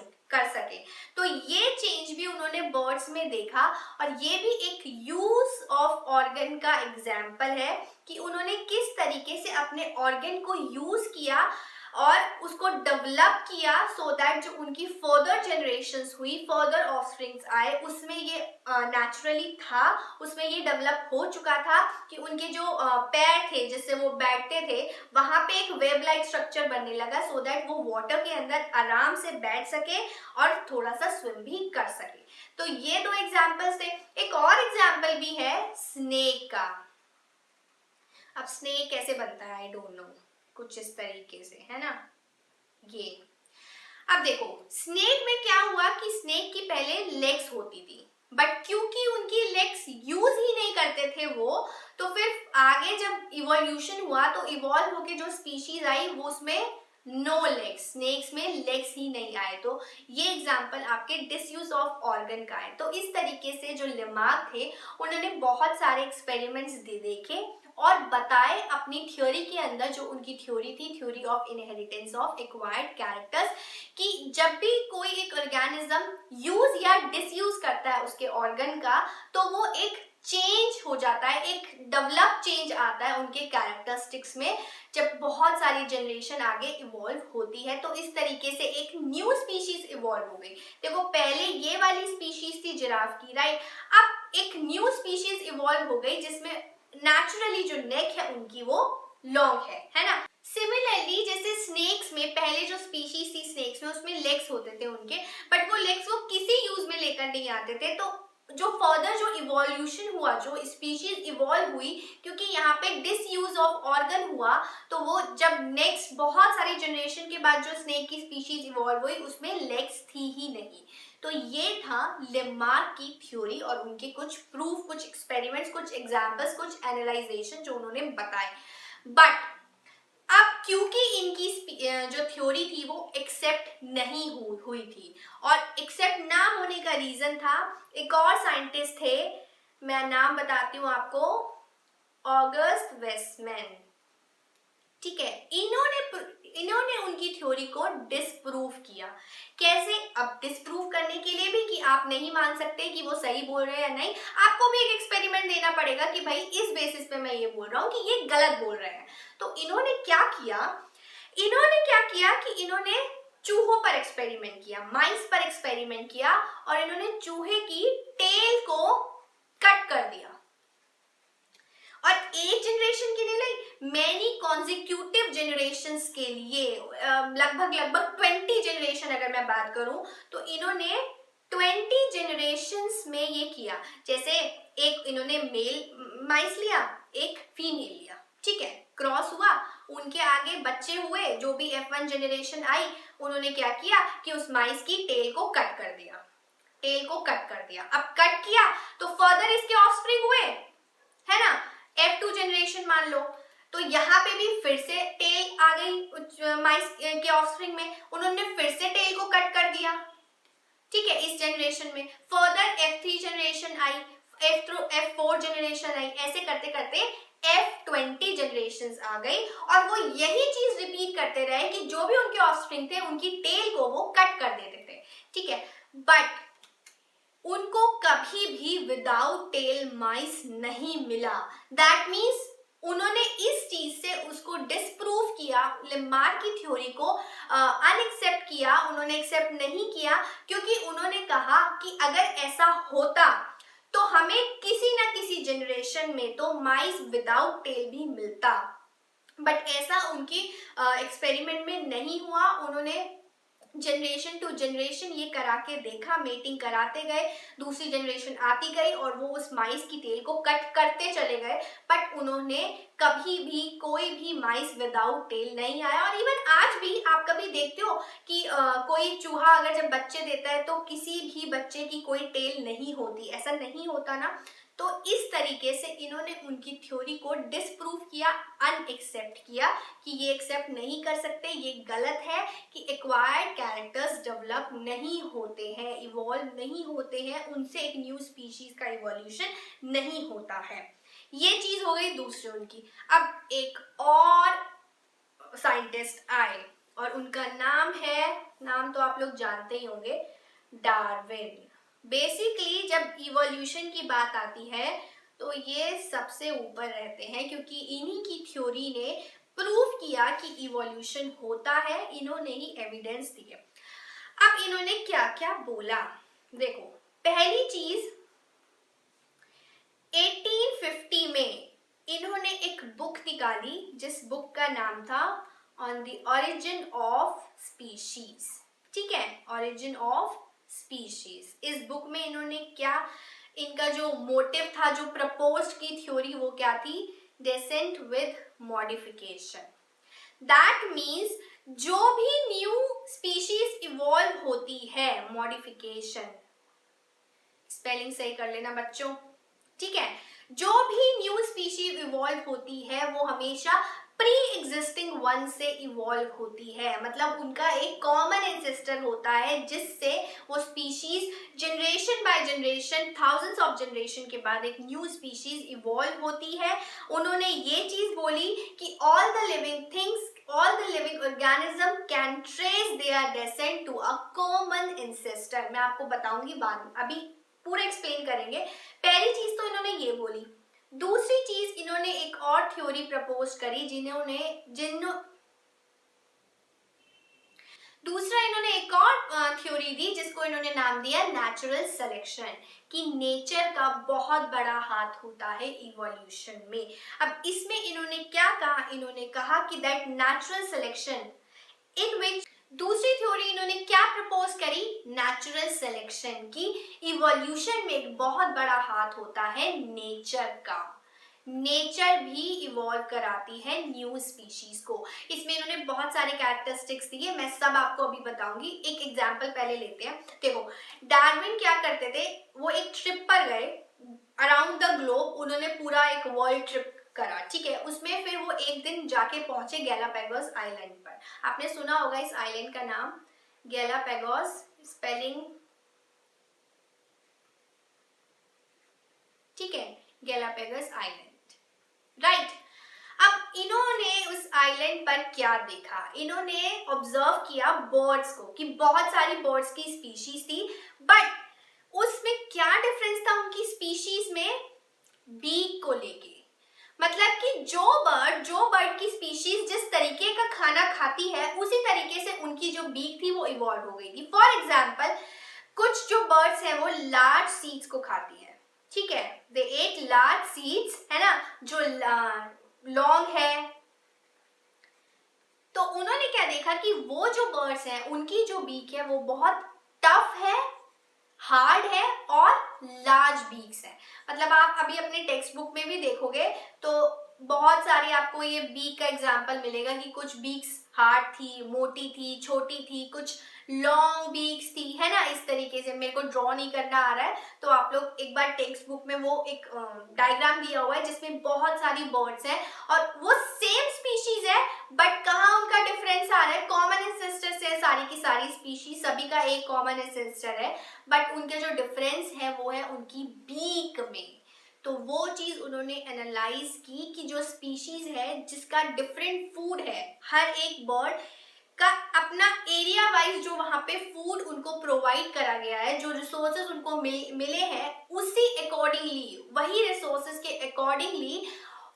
सके। तो ये चेंज भी उन्होंने बर्ड्स में देखा, और ये भी एक यूज ऑफ ऑर्गन का एग्जाम्पल है कि उन्होंने किस तरीके से अपने ऑर्गन को यूज किया और उसको डेवलप किया, सो दैट जो उनकी फर्दर जनरेशंस हुई, फर्दर ऑफस्प्रिंग्स आए, उसमें ये नेचुरली था, उसमें ये डेवलप हो चुका था कि उनके जो पैर थे जिससे वो बैठते थे वहां पे एक वेब लाइक स्ट्रक्चर बनने लगा, सो दैट वो वाटर के अंदर आराम से बैठ सके और थोड़ा सा स्विम भी कर सके। तो ये दो एग्जाम्पल्स थे। एक और एग्जाम्पल भी है स्नेक का। अब स्नेक कैसे बनता है आई डोंट नो, कुछ इस तरीके से है ना ये। अब देखो स्नेक में क्या हुआ कि स्नेक की पहले लेग्स होती थी, बट क्योंकि उनकी लेग्स यूज ही नहीं करते थे वो, तो फिर आगे जब इवोल्यूशन हुआ तो इवॉल्व होके जो स्पीशीज आई वो उसमें नो लेग्स, स्नेक्स में लेग्स ही नहीं आए। तो ये एग्जाम्पल आपके डिसयूज ऑफ ऑर्गन का है। तो इस तरीके से जो लिमार्क थे उन्होंने बहुत सारे एक्सपेरिमेंट्स देखे और बताए अपनी थ्योरी के अंदर, जो उनकी थ्योरी थी, theory of inheritance of acquired characters, कि जब भी कोई एक ऑर्गेनिज्म यूज या डिसयूज करता है उसके ऑर्गन का तो वो एक चेंज हो जाता है, एक डेवलप चेंज आता है उनके कैरेक्टरिस्टिक्स में जब बहुत सारी जनरेशन आगे इवॉल्व होती है। तो इस तरीके से एक न्यू स्पीशीज इवॉल्व हो गई। देखो पहले ये वाली स्पीशीज थी जिराफ की, राइट, अब एक न्यू स्पीशीज इवॉल्व हो गई जिसमें नेचुरली जो नेक है उनकी वो लॉन्ग है ना। सिमिलरली जैसे स्नेक्स में पहले जो स्पीशीज थी स्नेक्स में उसमें लेग्स होते थे उनके, बट वो लेग्स वो किसी यूज में लेकर नहीं आते थे। तो जो फर्दर जो इवोल्यूशन हुआ, जो स्पीशीज इवॉल्व हुई, क्योंकि यहाँ पे डिसयूज ऑफ ऑर्गन हुआ, तो वो जब नेक्स्ट बहुत सारी जनरेशन के बाद जो स्नेक की स्पीशीज इवॉल्व हुई उसमें लेग्स थी ही नहीं। तो ये था लिमार्क की थ्योरी और उनके कुछ प्रूफ, कुछ एक्सपेरिमेंट्स, कुछ एग्जाम्पल्स, कुछ एनालाइजेशन जो उन्होंने बताए। बट अब क्योंकि इनकी जो थ्योरी थी वो एक्सेप्ट नहीं हुई थी, और एक्सेप्ट ना होने का रीजन था, एक और साइंटिस्ट थे, मैं नाम बताती हूँ आपको, ऑगस्ट वेस्टमैन, ठीक है। इन्होंने उनकी थ्योरी को डिसप्रूव किया। कैसे? अब डिसप्रूव करने के लिए भी कि आप नहीं मान सकते कि वो सही बोल रहे हैं या नहीं, आपको भी एक एक्सपेरिमेंट देना पड़ेगा कि भाई इस बेसिस पे मैं ये बोल रहा हूँ कि ये गलत बोल रहे हैं। तो इन्होंने क्या किया कि इन्होंने चूहों पर एक्सपेरिमेंट किया, माइस पर एक्सपेरिमेंट किया, और इन्होंने चूहे की टेल को कट कर दिया। और एक जनरेशन के लिए नहीं, मैनी कॉन्जिक्यूटिव जनरेशंस के लिए, लगभग 20 जनरेशन अगर मैं बात करूं तो इन्होंने 20 जनरेशंस में ये किया। जैसे एक इन्होंने मेल माइस लिया, एक फीमेल लिया, ठीक है, क्रॉस हुआ, उनके आगे बच्चे हुए, जो भी F1 जनरेशन आई, उन्होंने क्या किया कि उस माइस की टेल को कट कर दिया। अब कट किया तो फर्दर इसके ऑफस्प्रिंग हुए, है ना, F2 जनरेशन मान लो, तो यहाँ पे भी फिर से टेल आ गई माइस के ऑफस्प्रिंग में, उन्होंने फिर से टेल को कट कर दिया, ठीक है, इस जनरेशन में। फर्दर F3 जनरेशन आई, F4 जनरेशन आई, ऐसे करते करते F20 जनरेशंस आ गई, और वो यही चीज रिपीट करते रहे कि जो भी उनके ऑफस्प्रिंग थे उनकी टेल को वो कट कर देते थे, ठीक है। बट उनको कभी भी विदाउट टेल माइस नहीं मिला। दैट मीन्स उन्होंने इस चीज से उसको डिसप्रूव किया, लिमार्क की थ्योरी को अनएक्सेप्ट किया, उन्होंने एक्सेप्ट नहीं किया, क्योंकि उन्होंने कहा कि अगर ऐसा होता तो हमें किसी ना किसी जनरेशन में तो माइस विदाउट टेल भी मिलता, बट ऐसा उनकी एक्सपेरिमेंट में नहीं हुआ। उन्होंने जनरेशन टू जनरेशन ये करा के देखा, मेटिंग कराते गए, दूसरी जनरेशन आती गई और वो उस माइस की टेल को कट करते चले गए, बट उन्होंने कभी भी कोई भी माइस विदाउट टेल नहीं आया। और इवन आज भी आप कभी देखते हो कि कोई चूहा अगर जब बच्चे देता है तो किसी भी बच्चे की कोई टेल नहीं होती, ऐसा नहीं होता ना। तो इस तरीके से इन्होंने उनकी थ्योरी को डिसप्रूव किया, अनएक्सेप्ट किया कि ये एक्सेप्ट नहीं कर सकते, ये गलत है कि एक्वायर्ड कैरेक्टर्स डेवलप नहीं होते हैं, इवॉल्व नहीं होते हैं, उनसे एक न्यू स्पीशीज का इवोल्यूशन नहीं होता है। ये चीज हो गई दूसरी उनकी। अब एक और साइंटिस्ट आए और उनका नाम तो आप लोग जानते ही होंगे, डार्विन। बेसिकली जब इवोल्यूशन की बात आती है तो ये सबसे ऊपर रहते हैं, क्योंकि इन्हीं की थ्योरी ने प्रूव किया कि इवोल्यूशन होता है, इन्होंने ही एविडेंस दिए। अब इन्होंने क्या क्या बोला, देखो पहली चीज 1850 में इन्होंने एक बुक निकाली जिस बुक का नाम था on the origin of species. ठीक है, ओरिजिन ऑफ स्पीशीज। इस बुक में इन्होंने क्या, इनका जो मोटिव था, जो प्रपोज्ड की थ्योरी वो क्या थी, descent with modification. That means जो भी न्यू स्पीशीज इवॉल्व होती है, मॉडिफिकेशन, स्पेलिंग सही कर लेना बच्चों, ठीक है, जो भी न्यू स्पीशीज इवॉल्व होती है वो हमेशा प्री एग्जिस्टिंग वन से इवॉल्व होती है। मतलब उनका एक कॉमन एंसेस्टर होता है जिससे वो species generation by generation, thousands of generation के बाद एक न्यू स्पीशीज इवॉल्व होती है। उन्होंने ये चीज बोली कि all the living things, all the living organism can trace their descent to a common ancestor। मैं आपको बताऊंगी बाद में, अभी पूरा एक्सप्लेन करेंगे। पहली चीज तो इन्होंने ये बोली। दूसरी चीज इन्होंने एक और थ्योरी प्रपोज करी, दूसरा इन्होंने एक और थ्योरी दी जिसको इन्होंने नाम दिया नेचुरल सिलेक्शन, कि नेचर का बहुत बड़ा हाथ होता है इवोल्यूशन में। अब इसमें इन्होंने क्या कहा, इन्होंने कहा कि दैट नेचुरल सिलेक्शन इन विच, दूसरी थ्योरी इन्होंने क्या प्रपोज करी, नेचुरल सिलेक्शन की इवोल्यूशन में एक बहुत बड़ा हाथ होता है नेचर का। नेचर भी इवॉल्व कराती है न्यू स्पीशीज को। इसमें इन्होंने बहुत सारे कैरेक्टरिस्टिक्स दिए, मैं सब आपको अभी बताऊंगी। एक एग्जांपल पहले लेते हैं। देखो डार्विन क्या करते थे, वो एक ट्रिप पर गए अराउंड द ग्लोब, उन्होंने पूरा एक वर्ल्ड ट्रिप करा, ठीक है। उसमें फिर वो एक दिन जाके पहुंचे गैलापागोस आइलैंड पर। आपने सुना होगा इस आइलैंड का नाम, गैलापागोस, स्पेलिंग ठीक है, गैलापागोस आइलैंड, राइट। अब इन्होंने उस आइलैंड पर क्या देखा, इन्होंने ऑब्जर्व किया बर्ड्स को, कि बहुत सारी बर्ड्स की स्पीशीज थी, बट उसमें क्या डिफरेंस था उनकी स्पीशीज में, बीक को लेके। मतलब कि जो बर्ड की स्पीशीज जिस तरीके का खाना खाती है उसी तरीके से उनकी जो बीक थी वो इवॉल्व हो गई थी। फॉर एग्जाम्पल कुछ जो बर्ड्स हैं वो लार्ज सीड्स को खाती है, ठीक है, दे एट लार्ज सीड्स, है ना, जो लॉन्ग है। तो उन्होंने क्या देखा कि वो जो बर्ड्स हैं उनकी जो बीक है वो बहुत टफ है, हार्ड है और लार्ज बीक्स है। मतलब आप अभी अपने टेक्स्ट बुक में भी देखोगे तो बहुत सारी आपको ये बीक का एग्जाम्पल मिलेगा कि कुछ बीक्स हार्ड थी, मोटी थी, छोटी थी, कुछ लॉन्ग बीक्स थी, है ना। इस तरीके से मेरे को ड्रॉ नहीं करना आ रहा है तो आप लोग एक बार टेक्स्ट बुक में वो एक डायग्राम दिया हुआ है जिसमें बहुत सारी बर्ड्स हैं और वो सेम स्पीशीज है, बट कहाँ उनका डिफरेंस आ रहा है, कॉमन एंसेस्टर से सारी की सारी स्पीशीज, सभी का एक कॉमन एंसेस्टर है, बट उनके जो डिफरेंस है वो है उनकी बीक में। तो वो चीज उन्होंने एनालाइज की कि जो स्पीशीज है जिसका डिफरेंट फूड है, हर एक बर्ड का अपना एरिया वाइज जो वहां पे फूड उनको प्रोवाइड करा गया है, जो रिसोर्सेज उनको मिले हैं, उसी अकॉर्डिंगली, वही रिसोर्सेज के अकॉर्डिंगली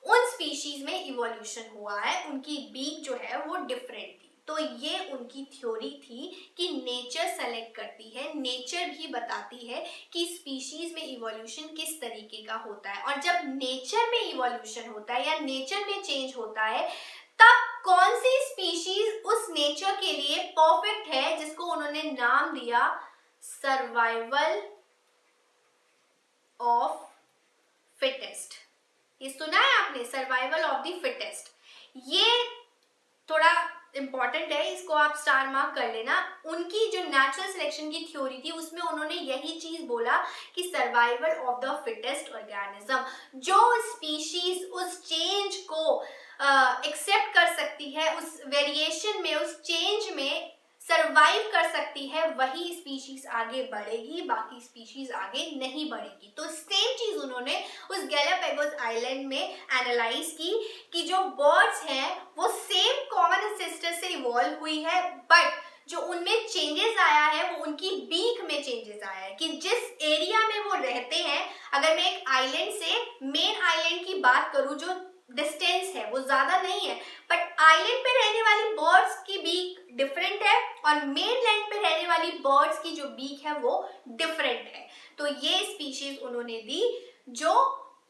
उन स्पीशीज में इवोल्यूशन हुआ है। उनकी बीक जो है वो डिफरेंट थी। तो ये उनकी थ्योरी थी कि नेचर सेलेक्ट करती है, नेचर भी बताती है कि स्पीशीज में इवोल्यूशन किस तरीके का होता है। और जब नेचर में इवोल्यूशन होता है या नेचर में चेंज होता है, तब कौन सी स्पीशीज उस नेचर के लिए परफेक्ट है, जिसको उन्होंने नाम दिया सर्वाइवल ऑफ फिटेस्ट। ये सुना है आपने, सर्वाइवल ऑफ द फिटेस्ट। ये थोड़ा इंपॉर्टेंट है, इसको आप स्टार मार्क कर लेना। उनकी जो नेचुरल सिलेक्शन की थ्योरी थी उसमें उन्होंने यही चीज बोला कि survival of the fittest organism, जो स्पीशीज उस चेंज को एक्सेप्ट कर सकती है, उस वेरिएशन में, उस चेंज में सरवाइव कर सकती है, वही स्पीशीज आगे बढ़ेगी, बाकी स्पीशीज आगे नहीं बढ़ेगी। तो सेम चीज उन्होंने उस गैलापागोस आइलैंड में एनालाइज की कि जो बर्ड्स हैं वो सेम कॉमन एंसेस्टर से इवॉल्व हुई है, बट जो उनमें चेंजेस आया है वो उनकी बीक में चेंजेस आया है कि जिस एरिया में वो रहते हैं, अगर मैं एक आइलैंड से मेन आइलैंड की बात करूं, जो डिस्टेंस है वो ज्यादा नहीं है, बट आइलैंड पे रहने वाली बर्ड्स की बीक डिफरेंट है और मेन लैंड पे रहने वाली बर्ड्स की जो बीक है वो डिफरेंट है। तो ये स्पीशीज उन्होंने दी जो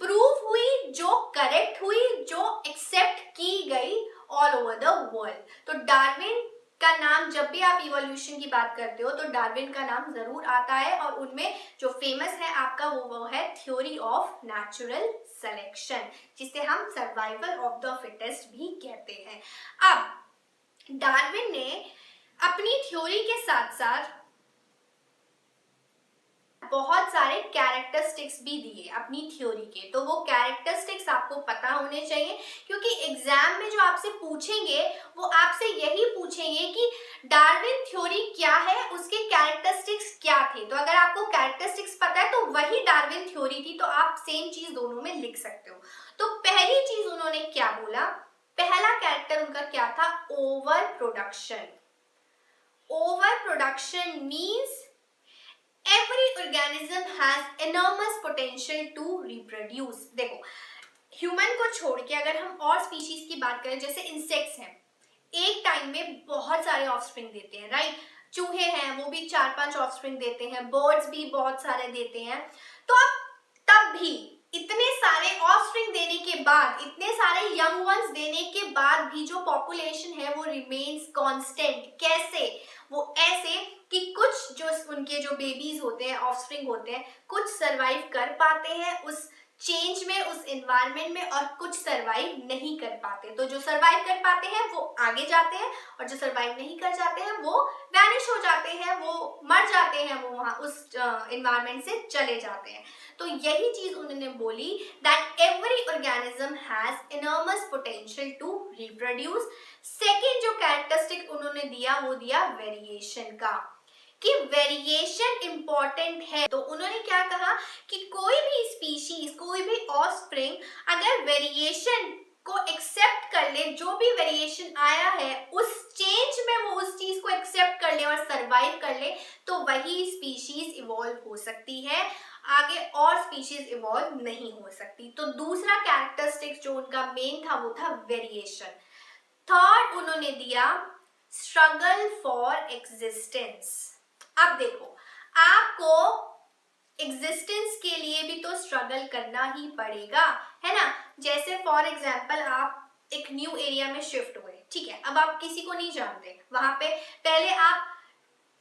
प्रूव हुई, जो करेक्ट हुई, जो एक्सेप्ट की गई ऑल ओवर द वर्ल्ड। तो डार्विन का नाम, जब भी आप इवोल्यूशन की बात करते हो तो डार्विन का नाम जरूर आता है, और उनमें जो फेमस है आपका वो है थ्योरी ऑफ नेचुरल सिलेक्शन, जिसे हम सर्वाइवल ऑफ द फिटेस्ट भी कहते हैं। अब डार्विन ने अपनी थ्योरी के साथ साथ बहुत सारे कैरेक्टरिस्टिक्स भी दिए अपनी थ्योरी के। तो वो कैरेक्टरिस्टिक्स आपको पता होने चाहिए, क्योंकि एग्जाम में जो आपसे पूछेंगे वो आपसे यही पूछेंगे कि डार्विन थ्योरी क्या है, उसके कैरेक्टरिस्टिक्स क्या थे। तो अगर आपको कैरेक्टरिस्टिक्स पता है तो वही डार्विन थ्योरी थी, तो आप सेम चीज दोनों में लिख सकते हो। तो पहली चीज उन्होंने क्या बोला, पहला कैरेक्टर उनका क्या था, over production. Over production means every organism has enormous potential to reproduce। देखो, ह्यूमन को छोड़ के अगर हम और स्पीशीज की बात करें, जैसे इंसेक्ट्स हैं, एक टाइम में बहुत सारे ऑफस्प्रिंग देते हैं, राइट। चूहे हैं, वो भी 4-5 ऑफस्प्रिंग देते हैं, बर्ड्स भी बहुत सारे देते हैं। तो अब तब भी इतने सारे ऑफस्प्रिंग देने के बाद, इतने सारे यंग वंस देने के बाद भी जो पॉपुलेशन है वो रिमेन्स कांस्टेंट। कैसे? वो ऐसे कि कुछ जो उनके जो बेबीज होते हैं, ऑफस्प्रिंग होते हैं, कुछ सरवाइव कर पाते हैं उस चेंज में, उस एनवायरनमेंट में, और कुछ सरवाइव नहीं कर पाते। तो जो सरवाइव कर पाते हैं वो आगे जाते हैं, और जो सरवाइव नहीं कर जाते हैं वो वैनिश हो जाते हैं, वो मर जाते हैं, वो वहाँ उस एनवायरनमेंट से चले जाते हैं। तो यही चीज उन्होंने बोली, that every organism has enormous potential to reproduce. Second जो कैरेक्टरिस्टिक उन्होंने दिया वो दिया वेरिएशन का, कि वेरिएशन इंपॉर्टेंट है। तो उन्होंने क्या कहा कि कोई भी स्पीशीज, कोई भी ऑफस्प्रिंग अगर वेरिएशन को एक्सेप्ट कर ले, जो भी वेरिएशन आया है उस चेंज में वो उस चीज को एक्सेप्ट कर ले और सरवाइव कर ले, तो वही स्पीशीज इवॉल्व हो सकती है, आगे और स्पीशीज इवॉल्व नहीं हो सकती। तो दूसरा कैरेक्टरिस्टिक जो उनका मेन था वो था वेरिएशन। थर्ड उन्होंने दिया स्ट्रगल फॉर एग्जिस्टेंस। अब देखो, आपको एग्जिस्टेंस के लिए भी तो स्ट्रगल करना ही पड़ेगा, है ना। जैसे फॉर एग्जांपल आप एक न्यू एरिया में शिफ्ट हुए, ठीक है, अब आप किसी को नहीं जानते, वहां पे पहले आप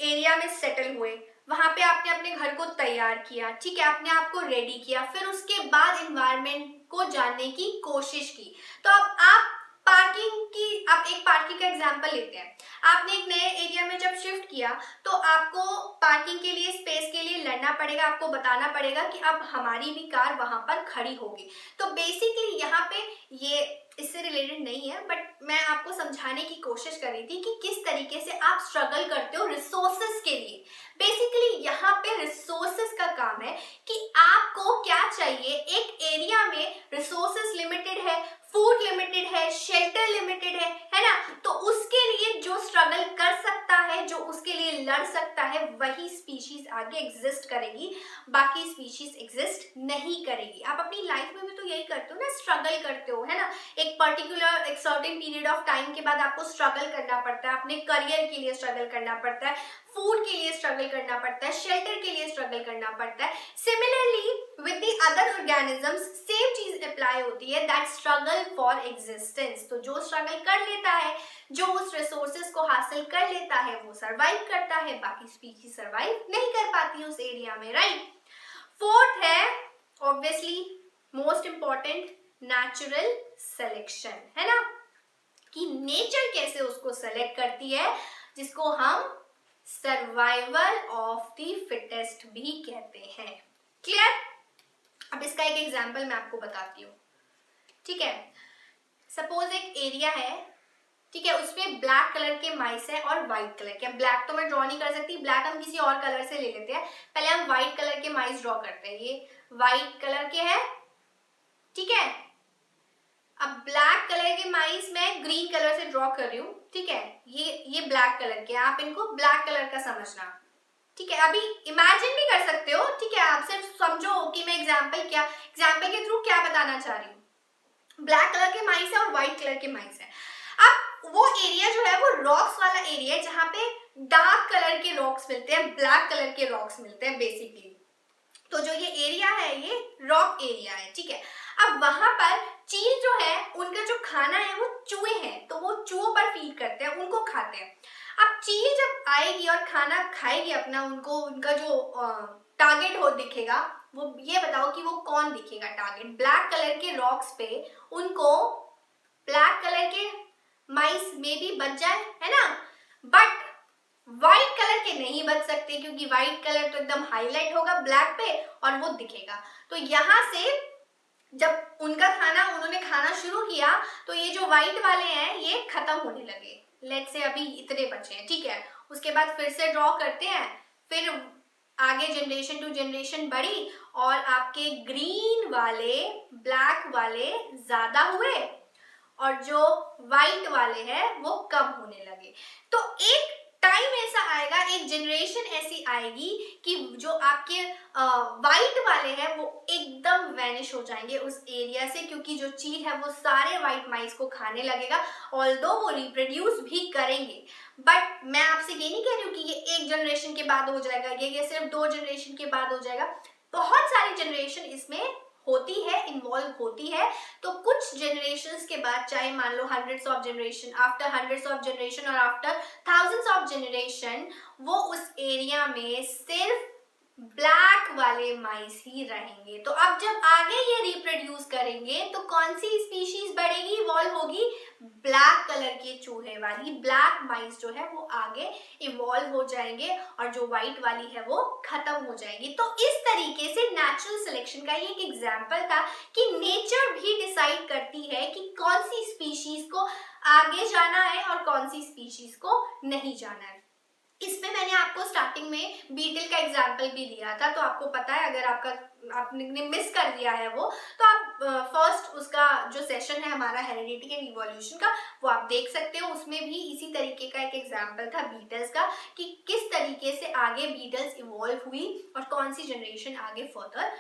एरिया में सेटल हुए, वहां पे आपने अपने घर को तैयार किया, ठीक है, अपने आप को रेडी किया, फिर उसके बाद एनवायरनमेंट को जानने की कोशिश की। तो अब आप पार्किंग की, आप एक पार्किंग का एग्जांपल लेते हैं, आपने एक नए एरिया में जब शिफ्ट किया तो आपको पार्किंग के लिए, स्पेस के लिए लड़ना पड़ेगा, आपको बताना पड़ेगा कि अब हमारी भी कार वहां पर खड़ी होगी। तो बेसिकली यहाँ पे ये इससे रिलेटेड नहीं है, बट मैं आपको समझाने की कोशिश कर रही थी कि किस तरीके से आप स्ट्रगल करते हो रिसोर्सेस के लिए। बेसिकली यहाँ पे रिसोर्सेस का काम है कि आपको क्या चाहिए। एक एरिया में रिसोर्सेस लिमिटेड है, फूड लिमिटेड है, शेल्टर लिमिटेड है ना। तो उसके लिए जो स्ट्रगल कर सकता है, जो उसके लिए लड़ सकता है, वही स्पीशीज आगे एग्जिस्ट करेगी, बाकी स्पीशीज एग्जिस्ट नहीं करेगी। आप अपनी लाइफ में भी तो यही करते हो ना, स्ट्रगल करते हो, है ना। एक पर्टिकुलर एक सर्टेन पीरियड ऑफ टाइम के बाद आपको स्ट्रगल करना पड़ता है, अपने करियर के लिए स्ट्रगल करना पड़ता है, फूड के लिए स्ट्रगल करना पड़ता है, शेल्टर के लिए स्ट्रगल करना पड़ता है। Similarly with the other organisms same चीज अप्लाई होती है, दैट स्ट्रगल फॉर एग्जिस्टेंस। तो जो स्ट्रगल कर लेता है, जो उस रिसोर्सेज को हासिल कर लेता है, वो सर्वाइव करता है, बाकी स्पीशीज सर्वाइव नहीं कर पाती उस एरिया में, राइट। फोर्थ है obviously most important, natural selection, है ना, कि नेचर कैसे उसको सेलेक्ट करती है, जिसको हम सर्वाइवल ऑफ द फिटेस्ट भी कहते हैं। क्लियर? अब इसका एक एग्जांपल मैं आपको बताती हूँ, ठीक है। सपोज एक एरिया है, ठीक है, उसमें ब्लैक कलर के माइस है और व्हाइट कलर के। ब्लैक तो मैं ड्रॉ नहीं कर सकती, ब्लैक हम किसी और कलर से ले लेते हैं। पहले हम व्हाइट कलर के माइस ड्रॉ करते हैं। ये व्हाइट कलर के हैं, ठीक है। अब ब्लैक कलर के माइस मैं ग्रीन कलर से ड्रॉ कर रही हूँ, ठीक है। ये ब्लैक कलर के, आप इनको ब्लैक कलर का समझना, ठीक है। अभी इमेजिन भी कर सकते हो, ठीक है। आप सिर्फ समझो कि मैं एग्जाम्पल के थ्रू क्या बताना चाह रही हूँ। ब्लैक कलर के माइस है और व्हाइट कलर के माइस है। अब वो एरिया जो है वो रॉक्स वाला एरिया है, जहाँ पे डार्क कलर के रॉक्स मिलते हैं, ब्लैक कलर के रॉक्स मिलते हैं बेसिकली। तो जो ये एरिया है, ये रॉक एरिया है, ठीक है। अब वहां पर चील जो है, उनका जो खाना है वो चूहे हैं, तो वो चूहों पर फीड करते हैं, उनको खाते हैं। अब चील जब आएगी और खाना खाएगी अपना, उनको उनका जो टारगेट हो दिखेगा, वो ये बताओ कि वो कौन दिखेगा टारगेट। ब्लैक कलर के रॉक्स पे उनको ब्लैक कलर के माइस में भी बच जाए, है ना, बट व्हाइट कलर के नहीं बच सकते, क्योंकि व्हाइट कलर तो एकदम हाईलाइट होगा ब्लैक पे और वो दिखेगा। तो यहाँ से जब उनका खाना उन्होंने खाना शुरू किया, तो ये जो व्हाइट वाले हैं ये खत्म होने लगे। लेट्स से अभी इतने बचे हैं, ठीक है। उसके बाद फिर से ड्रॉ करते हैं, फिर आगे जनरेशन टू जनरेशन बढ़ी और आपके ग्रीन वाले, ब्लैक वाले ज्यादा हुए और जो व्हाइट वाले हैं वो कम होने लगे। तो एक टाइम ऐसा आएगा, एक जनरेशन ऐसी आएगी कि जो आपके व्हाइट वाले हैं वो एकदम वैनिश हो जाएंगे उस एरिया से, क्योंकि जो चील है वो सारे व्हाइट माइस को खाने लगेगा। ऑल्दो वो रिप्रोड्यूस भी करेंगे, बट मैं आपसे ये नहीं कह रही हूँ कि ये एक जनरेशन के बाद हो जाएगा, ये सिर्फ 2 जनरेशन के बाद हो जाएगा। बहुत सारी जनरेशन इसमें होती है, इन्वॉल्व होती है। तो कुछ जनरेशंस के बाद, चाहे मान लो hundreds of generation, after hundreds of generation और आफ्टर थाउजेंड्स ऑफ जनरेशन, वो उस एरिया में सिर्फ ब्लैक वाले माइस ही रहेंगे। तो अब जब आगे ये रिप्रोड्यूस करेंगे तो कौन सी स्पीशीज बढ़ेगी, इवॉल्व होगी? ब्लैक कलर के चूहे वाली, ब्लैक माइस जो है वो आगे इवॉल्व हो जाएंगे और जो व्हाइट वाली है वो खत्म हो जाएगी। तो इस तरीके से नेचुरल सिलेक्शन का ये एक एग्जाम्पल था कि नेचर भी डिसाइड करती है कि कौन सी स्पीशीज को आगे जाना है और कौन सी स्पीशीज को नहीं जाना है। इसमें मैंने आपको स्टार्टिंग में बीटल का एग्जाम्पल भी दिया था, तो आपको पता है, अगर आपने मिस कर दिया है वो, तो आप फर्स्ट उसका जो सेशन है हमारा हेरिडिटी एंड इवोल्यूशन का, वो आप देख सकते हो। उसमें भी इसी तरीके का एक एग्जाम्पल था बीटल्स का, कि किस तरीके से आगे बीटल्स इवॉल्व हुई और कौन सी जनरेशन आगे फर्दर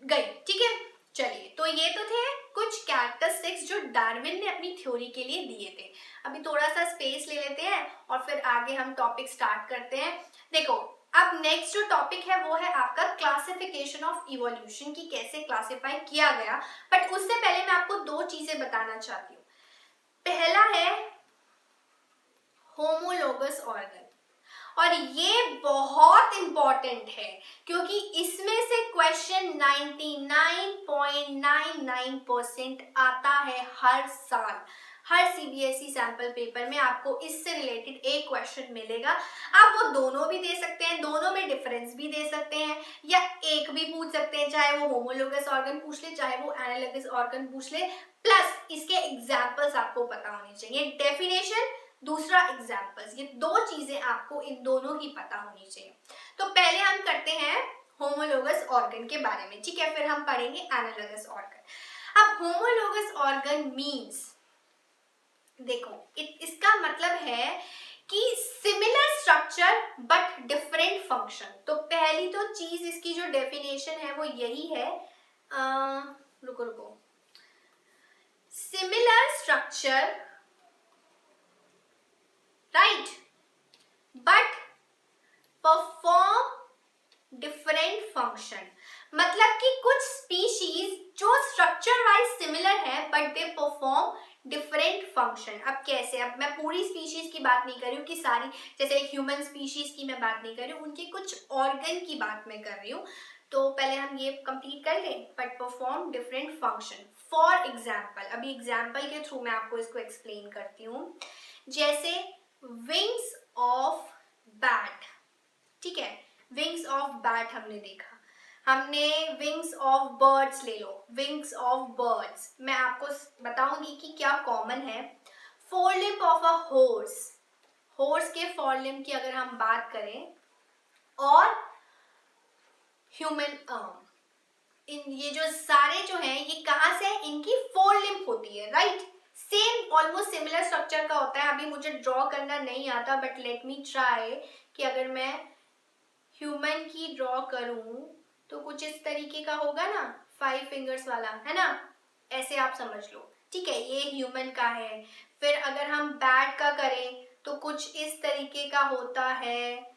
गई, ठीक है। चलिए, तो ये तो थे कुछ कैरेक्टरिस्टिक्स जो डार्विन ने अपनी थ्योरी के लिए दिए थे। अभी थोड़ा सा स्पेस ले लेते हैं और फिर आगे हम टॉपिक स्टार्ट करते हैं। देखो, अब नेक्स्ट जो टॉपिक है वो है आपका क्लासिफिकेशन ऑफ इवोल्यूशन, की कैसे क्लासिफाई किया गया। बट उससे पहले मैं आपको 2 चीजें बताना चाहती हूँ। पहला है होमोलोगस ऑर्गन, और ये बहुत इंपॉर्टेंट है क्योंकि इसमें से क्वेश्चन 99.99% आता है हर साल। हर सीबीएसई सैंपल पेपर में आपको इससे रिलेटेड एक क्वेश्चन मिलेगा। आप वो दोनों भी दे सकते हैं, दोनों में डिफरेंस भी दे सकते हैं, या एक भी पूछ सकते हैं, चाहे वो होमोलोगस ऑर्गन पूछ ले, चाहे वो एनालॉगस ऑर्गन पूछ ले, प्लस इसके एग्जाम्पल्स आपको पता होने चाहिए। डेफिनेशन, दूसरा एग्जाम्पल्स, ये 2 चीजें आपको इन दोनों की पता होनी चाहिए। तो पहले हम करते हैं होमोलोगस ऑर्गन के बारे में, ठीक है, फिर हम पढ़ेंगे एनालॉगस ऑर्गन। अब होमोलोगस ऑर्गन मीन्स, देखो इसका मतलब है कि similar structure but different function. तो पहली तो चीज इसकी जो डेफिनेशन है वो यही है, रुको, similar structure right but perform different function. मतलब कि कुछ स्पीशीज जो स्ट्रक्चर वाइज सिमिलर है but they perform different function. अब कैसे, अब मैं पूरी स्पीशीज की बात नहीं कर रही हूँ कि सारी, जैसे ह्यूमन स्पीशीज की मैं बात नहीं कर रही हूँ, उनके कुछ ऑर्गन की बात मैं कर रही हूँ। तो पहले हम ये कंप्लीट कर लें, but perform different function. For example, अभी एग्जाम्पल के थ्रू मैं आपको इसको एक्सप्लेन करती हूँ। जैसे विंग्स ऑफ बैट, ठीक है, विंग्स ऑफ बैट हमने देखा, हमने विंग्स ऑफ बर्ड्स ले लो, विंग्स ऑफ बर्ड्स। मैं आपको बताऊंगी कि क्या कॉमन है। फोरलिम्ब ऑफ अ हॉर्स, हॉर्स के फोरलिम्ब की अगर हम बात करें, और ह्यूमन आर्म, इन ये जो सारे जो हैं ये कहाँ से, इनकी फोरलिम्ब होती है, right. Same almost similar structure का होता है। अभी मुझे ड्रॉ करना नहीं आता, बट लेट मी ट्राई कि अगर मैं ह्यूमन की ड्रॉ करूं तो कुछ इस तरीके का होगा ना, 5 फिंगर्स वाला, है ना, ऐसे आप समझ लो, ठीक है, ये ह्यूमन का है। फिर अगर हम बैट का करें तो कुछ इस तरीके का होता है।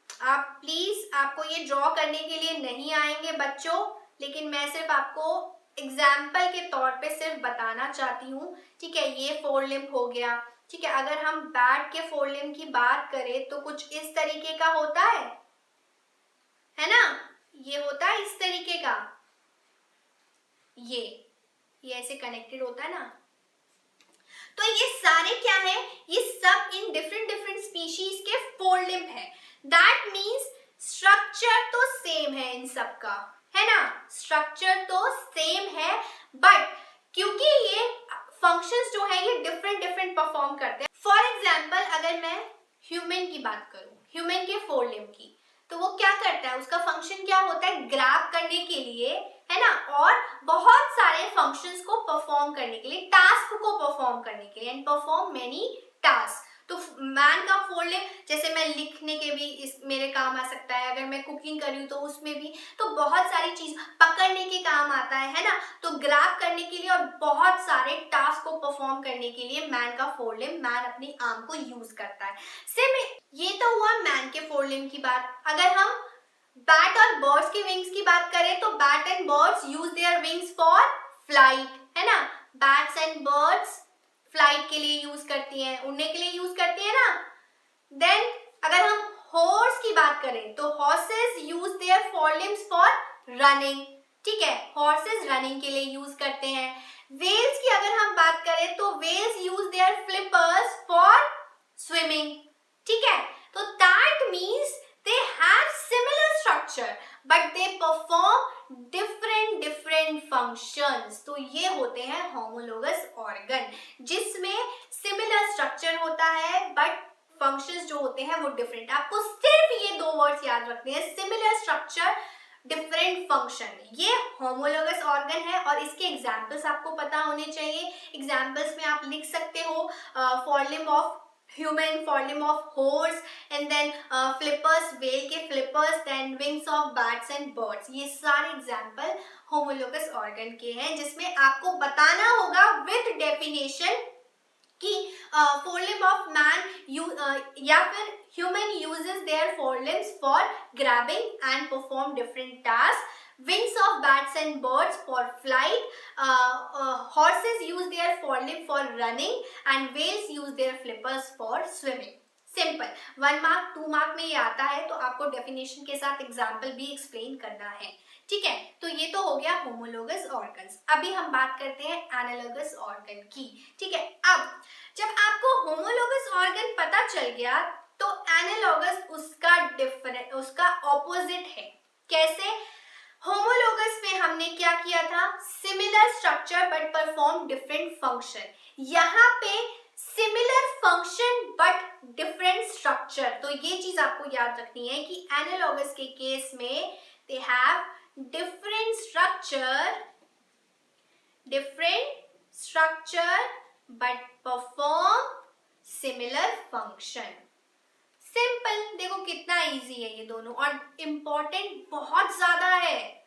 आप प्लीज, आपको ये ड्रॉ करने के लिए नहीं आएंगे बच्चों, लेकिन मैं सिर्फ आपको एग्जाम्पल के तौर पे सिर्फ बताना चाहती हूँ, ठीक है। ये फोरलिम्ब हो गया, ठीक है। अगर हम बैट के फोरलिम्ब की बात करें तो कुछ इस तरीके का होता है ना, ये होता है इस तरीके का, ये ऐसे कनेक्टेड होता है ना। तो ये सारे क्या है, ये सब इन डिफरेंट डिफरेंट स्पीशीज के फोरलिम्ब है। दैट मीन्स स्ट्रक्चर तो सेम है इन सब का, है ना, स्ट्रक्चर तो सेम है, बट क्योंकि ये फंक्शंस जो है ये डिफरेंट डिफरेंट परफॉर्म करते हैं। फॉर एग्जाम्पल अगर मैं ह्यूमन की बात करूं, ह्यूमन के फोरलिम्ब की, तो वो क्या करता है, उसका फंक्शन क्या होता है, ग्रैब करने के लिए, है ना, और बहुत सारे फंक्शंस को परफॉर्म करने के लिए, टास्क को परफॉर्म करने के लिए, एंड परफॉर्म मेनी टास्क। तो मैन का फोरलिम्ब, जैसे मैं लिखने के भी इस मेरे काम आ सकता है, अगर मैं कुकिंग कर रही हूँ तो उसमें भी, तो बहुत सारी चीज पकड़ने के काम आता है ना, तो ग्रैब करने के लिए और बहुत सारे टास्क को परफॉर्म करने के लिए मैन का फोरलिम्ब, मैन अपनी आर्म को यूज करता है। सेम ये तो हुआ मैन के फोरलिम्ब की बात। अगर हम बैट और बर्ड्स के विंग्स की बात करें तो bat and buds used their wings for flight, है ना, बैट्स एंड बर्ड्स फ्लाइट के लिए यूज करती हैं, उड़ने के लिए यूज करती है ना। देन अगर हम हॉर्स की बात करें तो horses use their forelimbs for running, ठीक है, हॉर्सेस रनिंग के लिए यूज करते हैं। वेल्स की अगर हम बात करें तो whales use their flippers for swimming, ठीक है। तो that means they have similar structure but they perform different functions। तो ये होते हैं homologous organ, जिसमें similar structure होता है but functions जो होते हैं वो different। आपको सिर्फ ये 2 words याद रखने हैं, similar structure डिफरेंट फंक्शन, ये होमोलोगस ऑर्गन है। और इसके एग्जाम्पल्स आपको पता होने चाहिए। एग्जाम्पल्स में आप लिख सकते हो forelimb of human, forelimb of horse, and then flippers, whale के flippers, then wings of bats and birds. ये सारे एग्जाम्पल होमोलोगस ऑर्गन के हैं, जिसमें आपको बताना होगा विद डेफिनेशन कि फोरलिम्ब ऑफ मैन या फिर human uses their forelimbs for grabbing and perform different task, wings of bats and birds for flight, horses use their forelimb for running, and whales use their flippers for swimming। Simple, 1 mark 2 mark में ये आता है, तो आपको definition के साथ example भी explain करना है, ठीक है। तो ये तो हो गया होमोलोगस ऑर्गन्स। अभी हम बात करते हैं एनालोगस ऑर्गन की, ठीक है। अब जब आपको होमोलोगस ऑर्गन पता चल गया तो एनालोगस उसका ऑपोजिट है। कैसे? होमोलोगस में हमने क्या किया था, similar structure but perform different function. यहाँ पे similar function but different structure. तो ये चीज आपको याद रखनी है कि एनालोगस के केस में they have different structure different structure but perform similar function. Simple, देखो कितना इजी है ये दोनों, और इम्पोर्टेंट बहुत ज्यादा है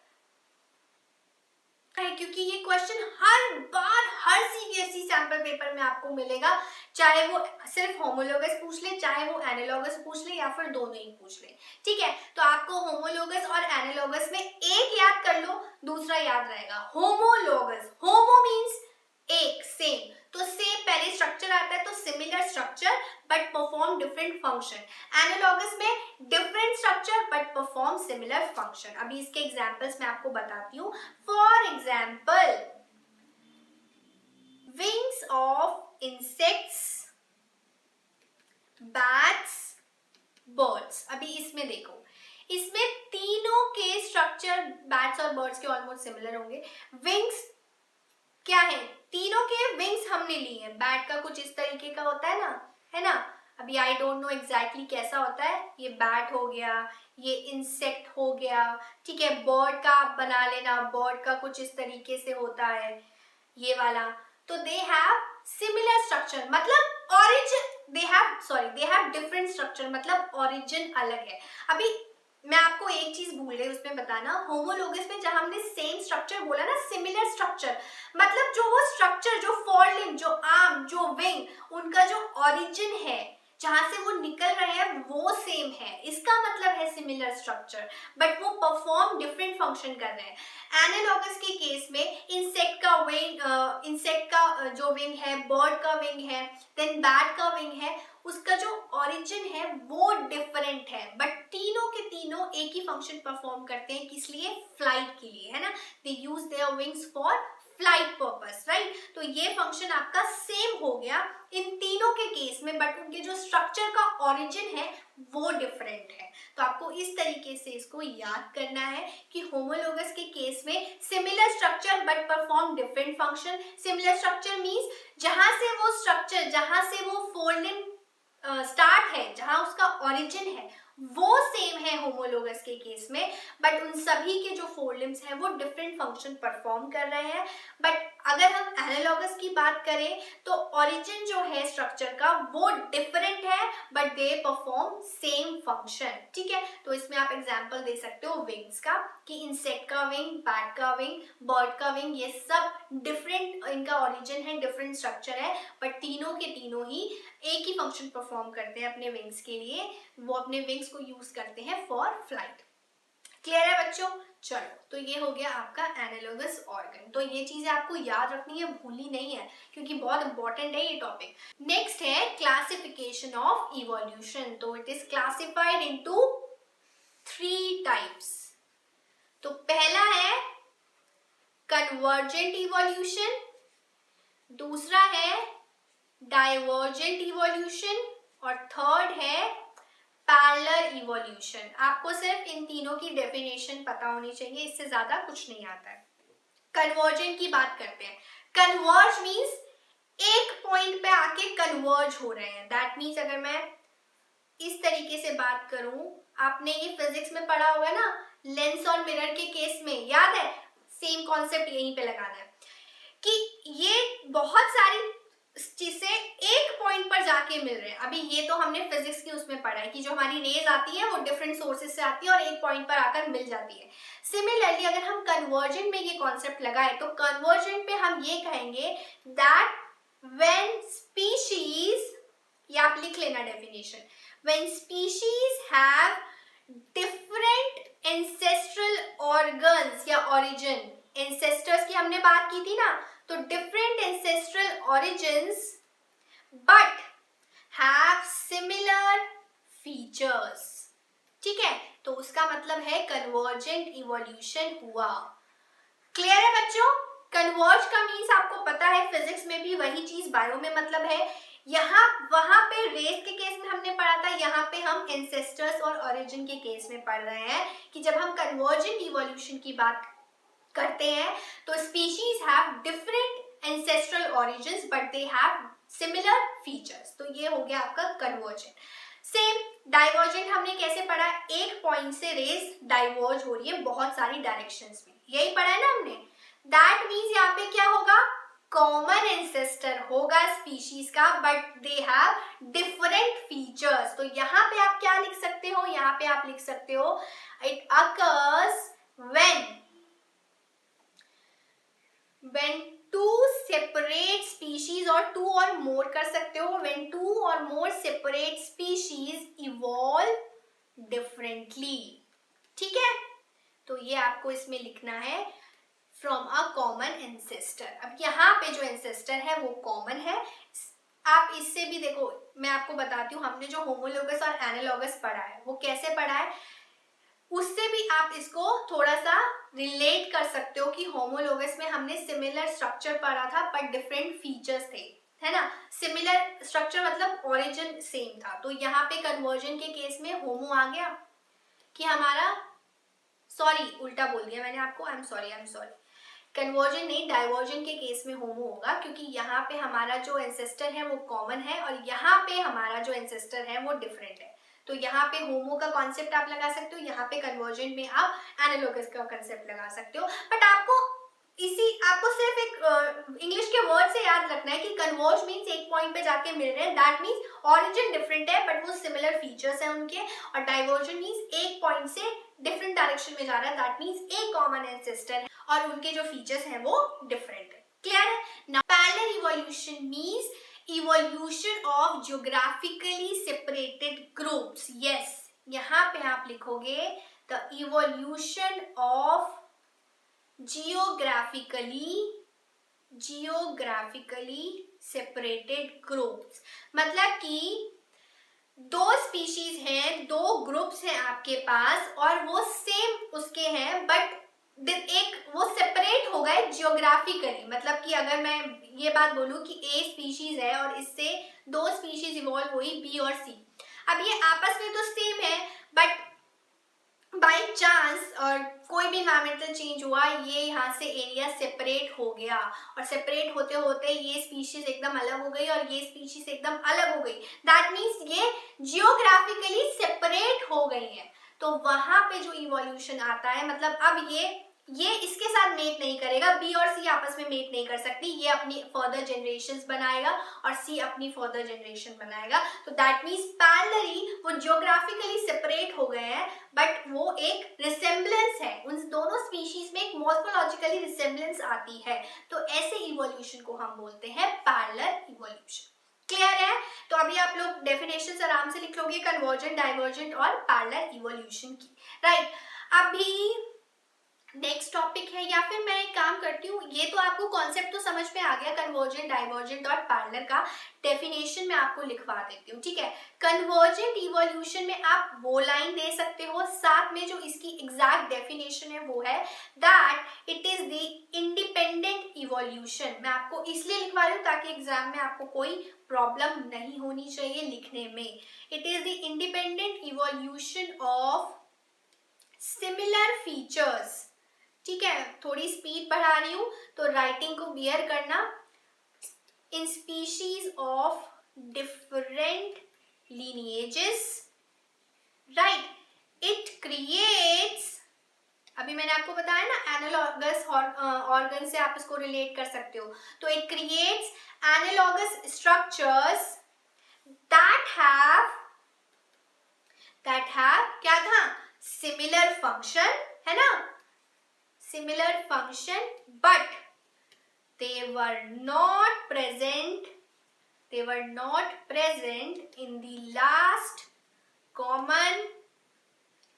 क्योंकि ये क्वेश्चन हर बार हर सीबीएसई सैंपल पेपर में आपको मिलेगा, चाहे वो सिर्फ होमोलोगस पूछ ले, चाहे वो एनालॉगस पूछ ले, या फिर दोनों ही पूछ ले। ठीक है, तो आपको होमोलोगस और एनालॉगस में एक याद कर लो, दूसरा याद रहेगा होमोलोगस। होमो मीन्स एक, सेम, तो सेम पहले स्ट्रक्चर आता है तो similar structure but perform different function. Analogous में different structure but perform similar function. अभी इसके एग्जांपल्स मैं आपको बताती हूँ। For example, wings of insects, bats, birds. अभी इसमें देखो, इसमें तीनों के स्ट्रक्चर बैट्स और बर्ड्स के ऑलमोस्ट सिमिलर होंगे। विंग्स क्या है, तीनों के विंग्स हमने लिए हैं। बैट का कुछ इस तरीके का होता है ना। अभी आई डोंट नो एग्जैक्टली कैसा होता है, ये बैट हो गया, ये इंसेक्ट हो गया। ठीक है, बर्ड का आप बना लेना, बर्ड का कुछ इस तरीके से होता है, ये वाला। तो दे हैव सिमिलर स्ट्रक्चर, मतलब origin, they have different structure, मतलब ऑरिजिन अलग है। अभी मैं आपको एक चीज भूल गई उसमें बताना, होमोलोगस में जब हमने सेम स्ट्रक्चर बोला ना, सिमिलर स्ट्रक्चर, मतलब जो वो स्ट्रक्चर, जो फोरलिम्ब, जो आर्म, जो विंग, उनका जो ओरिजिन है, जहां से वो निकल रहे हैं, वो सेम है, इसका मतलब है सिमिलर स्ट्रक्चर, बट वो परफॉर्म डिफरेंट फंक्शन कर रहे हैं। एनालॉगस के केस में इंसेक्ट का विंग, इंसेक्ट का जो विंग है, बर्ड का विंग है, देन बैट का विंग है, उसका जो ओरिजिन है वो डिफरेंट है, बट तीनों के तीनों एक ही फंक्शन परफॉर्म करते हैं, किस लिए, फ्लाइट के लिए, है ना। They use their wings for flight purpose, right. तो ये फंक्शन आपका सेम हो गया इन तीनों के केस में, बट उनके जो स्ट्रक्चर का ओरिजिन है वो डिफरेंट है। तो आपको इस तरीके से इसको याद करना है कि होमोलोगस के केस में similar structure but perform different function. Similar structure means जहां से वो स्ट्रक्चर, जहां से वो फोल्डिंग स्टार्ट है, जहां उसका ओरिजिन है, वो सेम है होमोलोगस के केस में, बट उन सभी के जो फोर लिम्स हैं वो डिफरेंट फंक्शन परफॉर्म कर रहे हैं। बट अगर हम एनालॉगस की बात करें तो ओरिजिन जो है स्ट्रक्चर का वो डिफरेंट है, but they perform same function. ठीक है, तो इसमें आप एग्जांपल दे सकते हो विंग्स का, कि इंसेक्ट का विंग, बैट का विंग, बर्ड का विंग, ये सब डिफरेंट इनका ओरिजिन है, डिफरेंट स्ट्रक्चर है, बट तीनों के तीनों ही एक ही फंक्शन परफॉर्म करते हैं अपने विंग्स के लिए। वो अपने विंग्स को यूज करते हैं फॉर फ्लाइट। क्लियर है बच्चों? चलो, तो ये हो गया आपका एनालॉगस ऑर्गन। तो ये चीजें आपको याद रखनी है, भूलनी नहीं है, क्योंकि बहुत इंपॉर्टेंट है ये टॉपिक। नेक्स्ट है क्लासिफिकेशन ऑफ इवोल्यूशन। तो it is classified into 3 types. तो पहला है कन्वर्जेंट इवोल्यूशन, दूसरा है डाइवर्जेंट इवोल्यूशन, और थर्ड है पैरेलल इवोल्यूशन। आपको सिर्फ इन तीनों की डेफिनेशन पता होनी चाहिए, इससे ज्यादा कुछ नहीं आता है। कन्वर्जेंट की बात करते हैं। कन्वर्ज मीन्स एक पॉइंट पे आके कन्वर्ज हो रहे हैं। दैट मीन्स अगर मैं इस तरीके से बात करूं, आपने ये फिजिक्स में पढ़ा होगा ना, लेंस और मिरर के केस में, याद है? सेम कॉन्सेप्ट यहीं पे लगाना है कि ये बहुत सारी चीजें एक पॉइंट पर जाके मिल रहे हैं। अभी ये तो हमने फिजिक्स की उसमें पढ़ा है कि जो हमारी रेज आती है वो डिफरेंट सोर्सेज से आती है और एक पॉइंट पर आकर मिल जाती है। सिमिलरली अगर हम कन्वर्जेंट में ये कॉन्सेप्ट लगाए तो कन्वर्जेंट पे हम ये कहेंगे दैट व्हेन स्पीशीज, या आप लिख लेना definition, when species have different ancestral organs या ओरिजिन, एंसेस्टर्स की हमने बात की थी ना, तो different ancestral origins but have similar features। ठीक है, तो उसका मतलब है कन्वर्जेंट इवोल्यूशन हुआ। क्लियर है बच्चों? कन्वर्ज का मीन्स आपको पता है, फिजिक्स में भी वही चीज बायो में मतलब है। यहाँ वहां पे रेस के केस में हमने पढ़ा था, यहाँ पे हम एंसेस्टर्स और ओरिजिन के केस में पढ़ रहे हैं कि जब हम कन्वर्जेंट इवोल्यूशन की बात करते हैं तो species have different ancestral origins but they have similar features। तो ये हो गया आपका कन्वर्जेंट। सेम डाइवर्जेंट हमने कैसे पढ़ा, एक पॉइंट से रेस डाइवर्ज हो रही है बहुत सारी डायरेक्शंस में, यही पढ़ा है ना हमने। दैट मीन्स यहाँ पे क्या होगा, कॉमन एंसेस्टर होगा स्पीशीज का, but they have different features. तो यहाँ पे आप क्या लिख सकते हो, यहाँ पे आप लिख सकते हो it occurs when two separate species, और two or more कर सकते हो, when two or more separate species evolve differently। ठीक है, तो ये आपको इसमें लिखना है फ्रॉम अ कॉमन एंसेस्टर। अब यहाँ पे जो एंसेस्टर है वो कॉमन है। आप इससे भी देखो, मैं आपको बताती हूँ, हमने जो होमोलोगस और एनालॉगस पढ़ा है वो कैसे पढ़ा है, उससे भी आप इसको थोड़ा सा रिलेट कर सकते हो कि होमोलोगस में हमने सिमिलर स्ट्रक्चर पढ़ा था बट डिफरेंट फीचर्स थे, है ना। सिमिलर स्ट्रक्चर मतलब ओरिजिन सेम था। तो यहाँ पे कन्वर्जन के केस में होमो आ गया कि हमारा, सॉरी उल्टा बोल दिया मैंने आपको, आई एम सॉरी, कन्वर्जन नहीं, डाइवर्जन के केस में होमो होगा, क्योंकि यहाँ पे हमारा जो एंसेस्टर है वो कॉमन है और यहाँ पे हमारा जो एंसेस्टर है वो डिफरेंट है। तो यहाँ पे होमो का कॉन्सेप्ट आप लगा सकते हो, यहाँ पे कन्वर्जन में आप एनालॉगस का कॉन्सेप्ट लगा सकते हो। बट आपको सिर्फ एक इंग्लिश के वर्ड से याद रखना है कि कन्वर्ज मीन्स एक पॉइंट पे जाके मिल रहे हैं, दैट मीन्स ऑरिजिन डिफरेंट है बट वो सिमिलर फीचर्स है उनके, और डाइवर्जन मीन्स एक पॉइंट से डिफरेंट डायरेक्शन में जा रहा है, दैट मीन्स एक कॉमन एंसेस्टर है और उनके जो फीचर्स हैं वो डिफरेंट है। क्लियर है ना। Parallel evolution means evolution of geographically separated groups। yes, यहाँ पे आप लिखोगे the evolution of geographically separated groups। मतलब कि दो स्पीशीज हैं, दो ग्रुप्स हैं आपके पास और वो सेम उसके हैं बट एक वो सेपरेट हो गए जियोग्राफिकली। मतलब कि अगर मैं ये बात बोलूं कि ए स्पीशीज है और इससे दो स्पीशीज इवॉल्व हुई बी और सी, अब ये आपस में तो सेम है बट बाय चांस और कोई भी एनवायरमेंटल चेंज हुआ, ये यहाँ से एरिया सेपरेट हो गया और सेपरेट होते होते ये स्पीशीज एकदम अलग हो गई और ये स्पीशीज एकदम अलग हो गई, दैट मीन्स ये जियोग्राफिकली सेपरेट हो गई है। तो वहां पे जो इवोल्यूशन आता है, मतलब अब ये इसके साथ मेट नहीं करेगा, बी और सी आपस में मेट नहीं कर सकती, ये अपनी फर्दर जनरेशंस बनाएगा और सी अपनी फर्दर जनरेशन बनाएगा। तो दैट मीन्स पैरेलली वो जियोग्राफिकली सेपरेट हो गए हैं बट वो एक रिसेम्बलेंस है, उन दोनों स्पीशीज में एक मॉर्फोलॉजिकली रिसेम्बलेंस आती है। तो ऐसे इवोल्यूशन को हम बोलते हैं पैरेलल इवोल्यूशन। क्लियर है। तो अभी आप लोग डेफिनेशंस आराम से लिख लोगे कन्वर्जेंट, डाइवर्जेंट और पैरेलल इवोल्यूशन की, राइट। अभी नेक्स्ट टॉपिक है, या फिर मैं एक काम करती हूँ, ये तो आपको कॉन्सेप्ट तो समझ में आ गया कन्वर्जेंट, डाइवर्जेंट और पैरेलल का, डेफिनेशन मैं आपको लिखवा देती हूँ, ठीक है। कन्वर्जेंट इवोल्यूशन में आप वो लाइन दे सकते हो, साथ में जो इसकी एग्जैक्ट डेफिनेशन है वो है that it is the independent evolution. मैं आपको इसलिए लिखवा रही हूँ ताकि एग्जाम में आपको कोई प्रॉब्लम नहीं होनी चाहिए लिखने में। It is the independent evolution of similar features, ठीक है। थोड़ी स्पीड बढ़ा रही हूं तो राइटिंग को बियर करना। In species of different lineages, right, it creates, अभी मैंने आपको बताया ना एनालॉगस ऑर्गन से आप इसको रिलेट कर सकते हो, तो it creates analogous structures that have क्या था, सिमिलर फंक्शन, है ना, similar function, but they were not present in the last common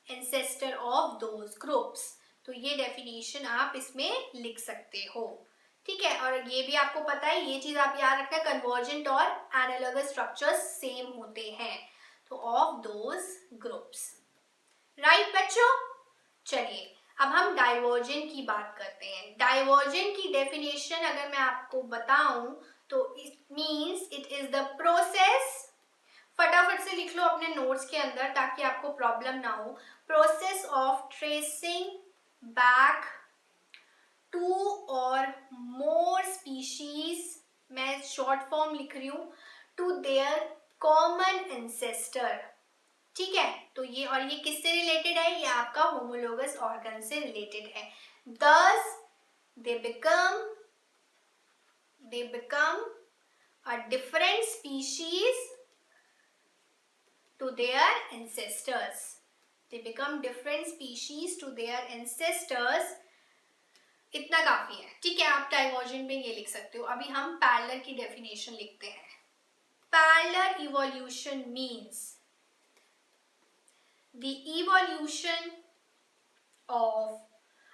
ancestor of those groups। तो ये डेफिनेशन आप इसमें लिख सकते हो, ठीक है। और ये भी आपको पता है, ये चीज आप याद रखना, कन्वर्जेंट और एनालॉगस स्ट्रक्चर्स सेम होते हैं, तो ऑफ दोज ग्रुप्स, राइट बच्चों। चलिए अब हम डाइवर्जेंट की बात करते हैं। डाइवर्जेंट की डेफिनेशन अगर मैं आपको बताऊं तो it means it is the process, फटाफट से लिख लो अपने नोट्स के अंदर ताकि आपको प्रॉब्लम ना हो, process of tracing back to और मोर स्पीशीज, मैं शॉर्ट फॉर्म लिख रही हूं, टू देयर कॉमन एंसेस्टर, ठीक है। तो ये, और ये किससे रिलेटेड है, ये आपका होमोलोगस ऑर्गन से रिलेटेड है। Thus they become a different species to their ancestors. They become different species to their ancestors. इतना काफी है, ठीक है। आप डाइवर्जेंट में ये लिख सकते हो। अभी हम पैरेलल की डेफिनेशन लिखते हैं। Parallel evolution means the evolution of,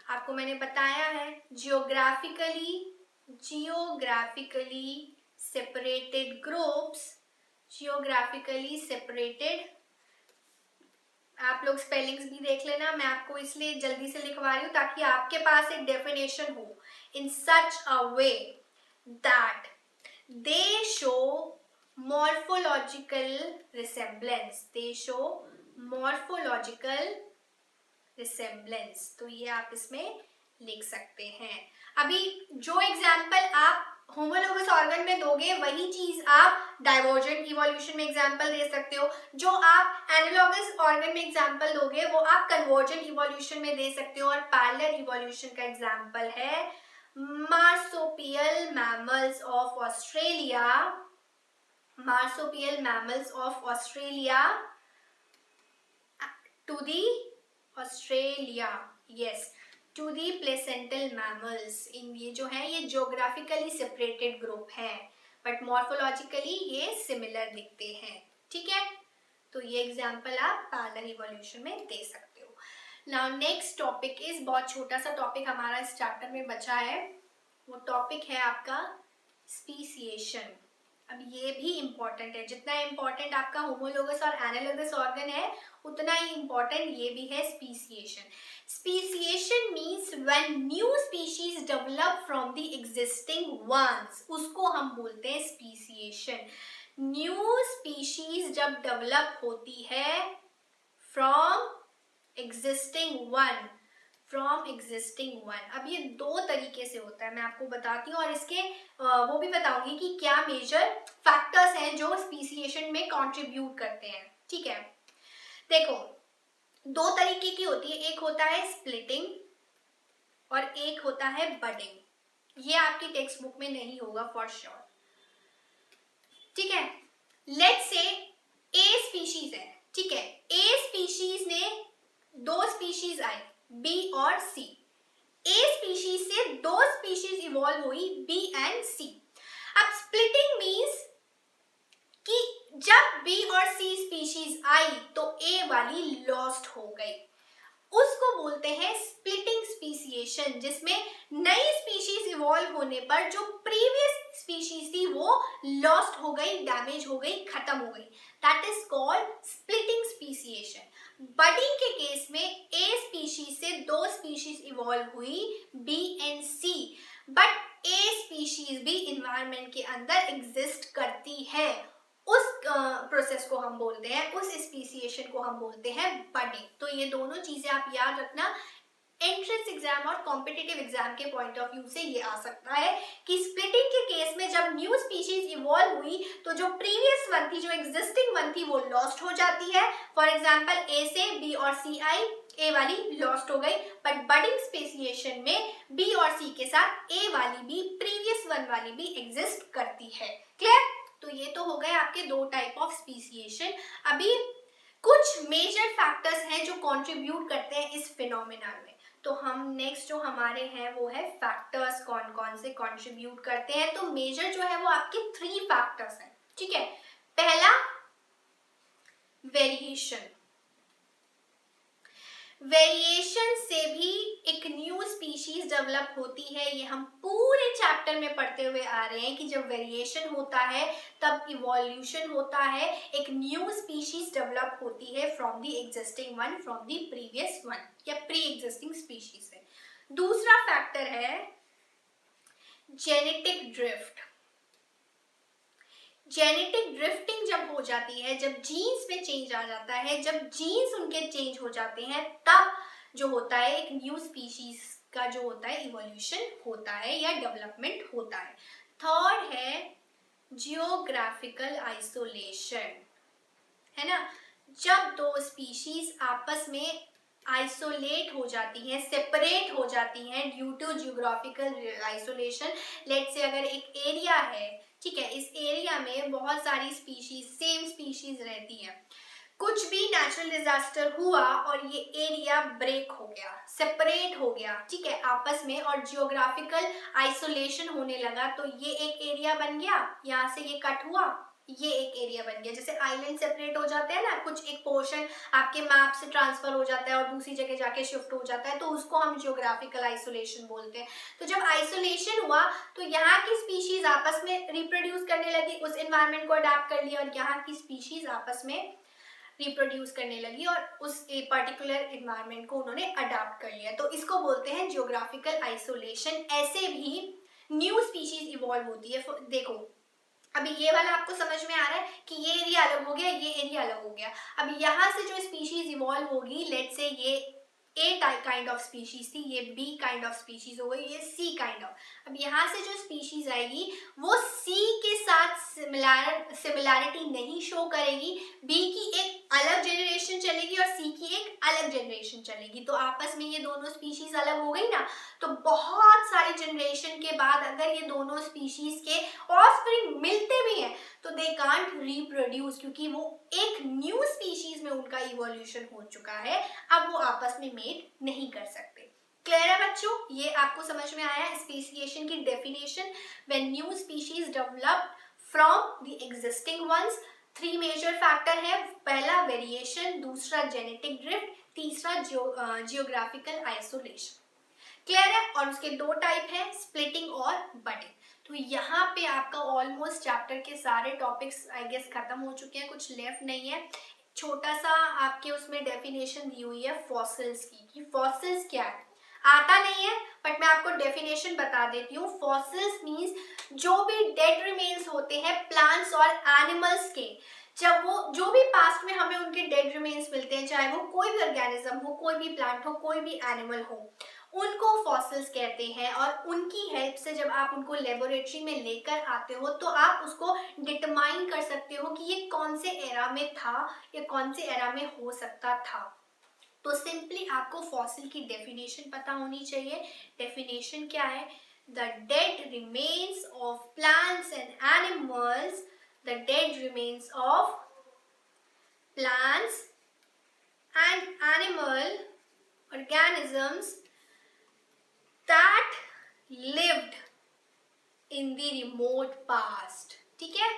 आपको मैंने बताया है, geographically separated groups, geographically separated, आप लोग स्पेलिंग्स भी देख लेना, मैं आपको इसलिए जल्दी से लिखवा रही हूँ ताकि आपके पास एक डेफिनेशन हो। In such a way that they show morphological resemblance, they show morphological resemblance, तो ये आप इसमें लिख सकते हैं। अभी जो एग्जाम्पल आप होमोलोगस ऑर्गन में दोगे वही चीज आप डाइवर्जेंट इवोल्यूशन में एग्जाम्पल दे सकते हो। जो आप एनालॉगस ऑर्गन में एग्जाम्पल दोगे वो आप कन्वर्जेंट इवोल्यूशन में दे सकते हो। और पैरेलल इवोल्यूशन का एग्जाम्पल है marsupial mammals of Australia, marsupial mammals of Australia to the Australia, yes, to the placental mammals. इन ये जो है ये ज्योग्राफिकली सेपरेटेड ग्रुप है बट मॉर्फोलॉजिकली ये सिमिलर दिखते हैं, ठीक है। तो ये एग्जांपल आप पैरेलल इवोल्यूशन में दे सकते हो। नाउ नेक्स्ट टॉपिक इज, बहुत छोटा सा टॉपिक हमारा इस चैप्टर में बचा है, वो टॉपिक है आपका स्पीसिएशन। अब ये भी इम्पॉर्टेंट है, जितना इम्पॉर्टेंट आपका होमोलोगस और एनालोगस ऑर्गन है उतना ही इम्पॉर्टेंट ये भी है speciation. Speciation means when new species develop from the existing ones, उसको हम बोलते हैं स्पीसिएशन। न्यू स्पीशीज जब डेवलप होती है फ्रॉम एग्जिस्टिंग वन, अब ये दो तरीके से होता है, मैं आपको बताती हूँ और इसके वो भी बताऊंगी कि क्या मेजर फैक्टर्स हैं जो स्पीसिएशन में कंट्रीब्यूट करते हैं, ठीक है। देखो दो तरीके की होती है, एक होता है स्प्लिटिंग और एक होता है बडिंग। ये आपकी टेक्स्ट बुक में नहीं होगा फॉर श्योर, ठीक है। लेट्स से ए स्पीशीज है, ठीक है। ए स्पीशीज ने दो स्पीशीज आई बी और सी, ए स्पीशीज से दो स्पीशीज इवॉल्व हुई बी एंड सी। अब स्प्लिटिंग मीन्स कि जब बी और सी स्पीशीज आई तो ए वाली लॉस्ट हो गई, उसको बोलते हैं स्प्लिटिंग स्पीसिएशन, जिसमें नई स्पीशीज इवॉल्व होने पर जो प्रीवियस स्पीशीज थी वो लॉस्ट हो गई, डैमेज हो गई, खत्म हो गई, that is called splitting speciation. Budding के केस में ए स्पीशीज से दो स्पीशीज इवॉल्व हुई B and C, but A species भी इन्वायरमेंट के अंदर एग्जिस्ट करती है, उस प्रोसेस को हम बोलते हैं, उस स्पीसिएशन को हम बोलते हैं बडिंग। तो ये दोनों चीजें आप याद रखना, एंट्रेंस एग्जाम और कॉम्पिटिटिव एग्जाम के पॉइंट ऑफ व्यू से ये आ सकता है कि स्प्लिटिंग के केस में जब न्यू स्पीशीज इवॉल्व हुई तो जो प्रीवियस वन थी, जो एग्जिस्टिंग वन थी, वो लॉस्ट हो जाती है। फॉर एग्जाम्पल ए से बी और सी आई, ए वाली लॉस्ट हो गई, बट बडिंग स्पीसिएशन में बी और सी के साथ ए वाली भी, प्रीवियस वन वाली भी एग्जिस्ट करती है। क्लियर? तो ये तो हो गए आपके दो टाइप ऑफ स्पीसिएशन। अभी कुछ मेजर फैक्टर्स हैं जो कंट्रीब्यूट करते हैं इस फिनोमेना में, तो हम नेक्स्ट जो हमारे हैं वो है फैक्टर्स, कौन कौन से कंट्रीब्यूट करते हैं। तो मेजर जो है वो आपके 3 फैक्टर्स हैं, ठीक है। पहला वेरिएशन, वेरिएशन से भी एक न्यू स्पीशीज डेवलप होती है, ये हम पूरे चैप्टर में पढ़ते हुए आ रहे हैं कि जब वेरिएशन होता है तब इवोल्यूशन होता है, एक न्यू स्पीशीज डेवलप होती है from the existing one, from the previous one या प्री एग्जिस्टिंग स्पीशीज से। दूसरा फैक्टर है जेनेटिक ड्रिफ्ट। जेनेटिक ड्रिफ्टिंग जब हो जाती है, जब जीन्स में चेंज आ जाता है, जब जीन्स उनके चेंज हो जाते हैं, तब जो होता है एक न्यू स्पीशीज का जो होता है इवोल्यूशन होता है या डेवलपमेंट होता है। थर्ड है जियोग्राफिकल आइसोलेशन, है ना। जब दो स्पीशीज आपस में आइसोलेट हो जाती हैं, सेपरेट हो जाती हैं due to geographical isolation. Let's say अगर एक एरिया है, ठीक है, इस एरिया में बहुत सारी स्पीशीज, सेम स्पीशीज रहती हैं, कुछ भी नेचुरल डिजास्टर हुआ और ये एरिया ब्रेक हो गया, सेपरेट हो गया, ठीक है, आपस में, और जियोग्राफिकल आइसोलेशन होने लगा, तो ये एक एरिया बन गया, यहाँ से ये कट हुआ, ये एक एरिया बन गया। जैसे आइलैंड सेपरेट हो जाते हैं ना, कुछ एक पोर्शन आपके मैप से ट्रांसफर हो जाता है और दूसरी जगह जाके शिफ्ट हो जाता है, तो उसको हम जियोग्राफिकल आइसोलेशन बोलते हैं। तो जब आइसोलेशन हुआ तो यहाँ की स्पीशीज आपस में रिप्रोड्यूस करने लगी, उस एनवायरनमेंट को अडाप्ट कर लिया, और यहाँ की स्पीशीज आपस में रिप्रोड्यूस करने लगी और उस एक पर्टिकुलर एनवायरनमेंट को उन्होंने अडाप्ट कर लिया। तो इसको बोलते हैं जियोग्राफिकल आइसोलेशन। ऐसे भी न्यू स्पीशीज इवॉल्व होती है। देखो अभी ये वाला आपको समझ में आ रहा है कि ये एरिया अलग हो गया, ये एरिया अलग हो गया। अभी यहाँ से जो स्पीशीज इवॉल्व होगी, लेट्स से ये ए काइंड ऑफ स्पीशीज थी, ये बी काइंड ऑफ स्पीशीज हो गई, ये सी काइंड ऑफ। अब यहाँ से जो स्पीशीज आएगी वो सी के साथ सिमिलैरिटी नहीं शो करेगी, बी की एक अलग जनरेशन चलेगी और सी की एक अलग जनरेशन चलेगी। तो आपस में ये दोनों स्पीशीज अलग हो गई ना, तो बहुत सारी जनरेशन के बाद अगर ये दोनों स्पीशीज के ऑफस्प्रिंग मिलते भी हैं तो दे कांट रिप्रोड्यूस, क्योंकि वो एक न्यू स्पीशीज में उनका इवोल्यूशन हो चुका है, अब वो आपस में मेट नहीं कर सकते। क्लियर है बच्चों? ये आपको समझ में आया स्पेसिएशन की definition. When new species develop from the existing ones, 3 major factor है। पहला वेरिएशन, दूसरा जेनेटिक ड्रिफ्ट, तीसरा जियोग्राफिकल आइसोलेशन। क्लियर है? और उसके 2 टाइप है, स्प्लिटिंग और बडिंग। तो यहाँ पे आपका ऑलमोस्ट चैप्टर के सारे टॉपिक्स आई गेस खत्म हो चुके हैं, कुछ लेफ्ट नहीं है। छोटा सा आपके उसमें डेफिनेशन दी हुई है फॉसिल्स की, कि फॉसिल्स क्या है। आता नहीं है बट मैं आपको डेफिनेशन बता देती हूँ। फॉसिल्स मीन्स जो भी डेड रिमेन्स होते हैं प्लांट्स और एनिमल्स के, जब वो जो भी पास्ट में हमें उनके डेड रिमेन्स मिलते हैं, चाहे वो कोई भी ऑर्गेनिज्म हो, कोई भी प्लांट हो, कोई भी एनिमल हो, उनको फॉसिल्स कहते हैं। और उनकी हेल्प से जब आप उनको लेबोरेटरी में लेकर आते हो तो आप उसको डिटरमाइन कर सकते हो कि ये कौन से एरा में था या कौन से एरा में हो सकता था। तो सिंपली आपको फॉसिल की डेफिनेशन पता होनी चाहिए। डेफिनेशन क्या है? The dead remains of plants and animals, the dead remains of plants and animal organisms that lived in the remote past। ठीक है,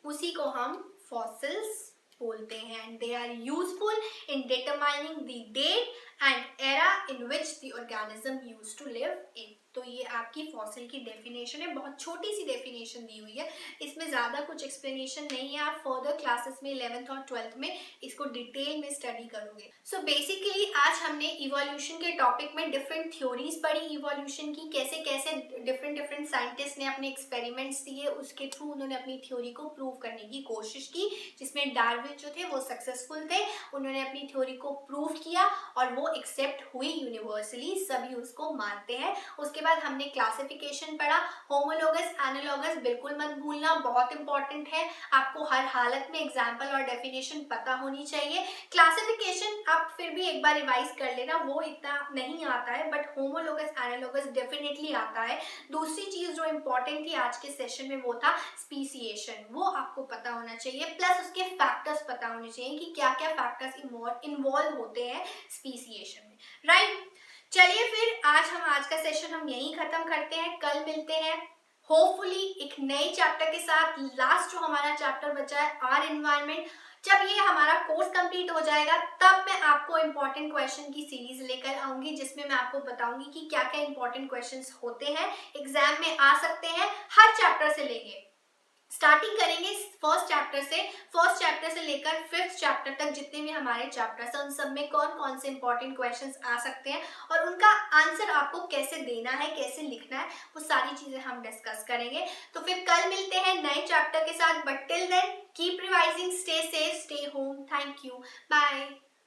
उसी को हम fossils बोलते हैं। and they are useful in determining the date and era in which the organism used to live in। तो ये आपकी फॉसिल की डेफिनेशन है, बहुत छोटी सी डेफिनेशन दी हुई है, इसमें ज़्यादा कुछ एक्सप्लेनेशन नहीं है। आप फर्दर क्लासेस में 11th और 12th में इसको डिटेल में स्टडी करोगे। सो बेसिकली आज हमने इवोल्यूशन के टॉपिक में डिफरेंट थ्योरीज पढ़ी इवोल्यूशन की, कैसे कैसे डिफरेंट साइंटिस्ट ने अपने एक्सपेरिमेंट्स दिए, उसके थ्रू उन्होंने अपनी थ्योरी को प्रूव करने की कोशिश की, जिसमें डार्विन जो थे वो सक्सेसफुल थे, उन्होंने अपनी थ्योरी को प्रूव किया और वो एक्सेप्ट हुई यूनिवर्सली, सभी उसको मानते हैं। उसके बाद हमने क्लासिफिकेशन पढ़ा, होमोलोगस एनालॉगस बिल्कुल मत भूलना, बहुत इंपॉर्टेंट है, आपको हर हालत में एग्जाम्पल और डेफिनेशन पता होनी चाहिए। क्लासिफिकेशन आप फिर भी एक बार रिवाइज कर लेना, वो इतना नहीं आता है, बट होमोलोगस एनालॉगस डेफिनेटली आता है। दूसरी चीज जो इंपॉर्टेंट थी आज के सेशन में वो था स्पीसिएशन, वो आपको पता होना चाहिए, प्लस उसके फैक्टर्स पता होने चाहिए कि क्या क्या फैक्टर्स इन्वॉल्व होते हैं स्पीसिएशन में, राइट? चलिए फिर आज का सेशन हम यहीं खत्म करते हैं, कल मिलते हैं होपफुली एक नए चैप्टर के साथ। लास्ट जो हमारा चैप्टर बचा है आर एनवायरनमेंट, जब ये हमारा कोर्स कंप्लीट हो जाएगा तब मैं आपको इंपॉर्टेंट क्वेश्चन की सीरीज लेकर आऊंगी, जिसमें मैं आपको बताऊंगी कि क्या क्या इंपॉर्टेंट क्वेश्चंस होते हैं, एग्जाम में आ सकते हैं, हर चैप्टर से लेके स्टार्टिंग करेंगे फर्स्ट चैप्टर से लेकर 5th चैप्टर तक, जितने भी हमारे चैप्टर्स हैं उन सब में कौन कौन से इंपॉर्टेंट क्वेश्चंस आ सकते हैं और उनका आंसर आपको कैसे देना है, कैसे लिखना है, वो सारी चीजें हम डिस्कस करेंगे। तो फिर कल मिलते हैं नए चैप्टर के साथ, but till then keep revising, stay safe, stay home. Thank you, bye.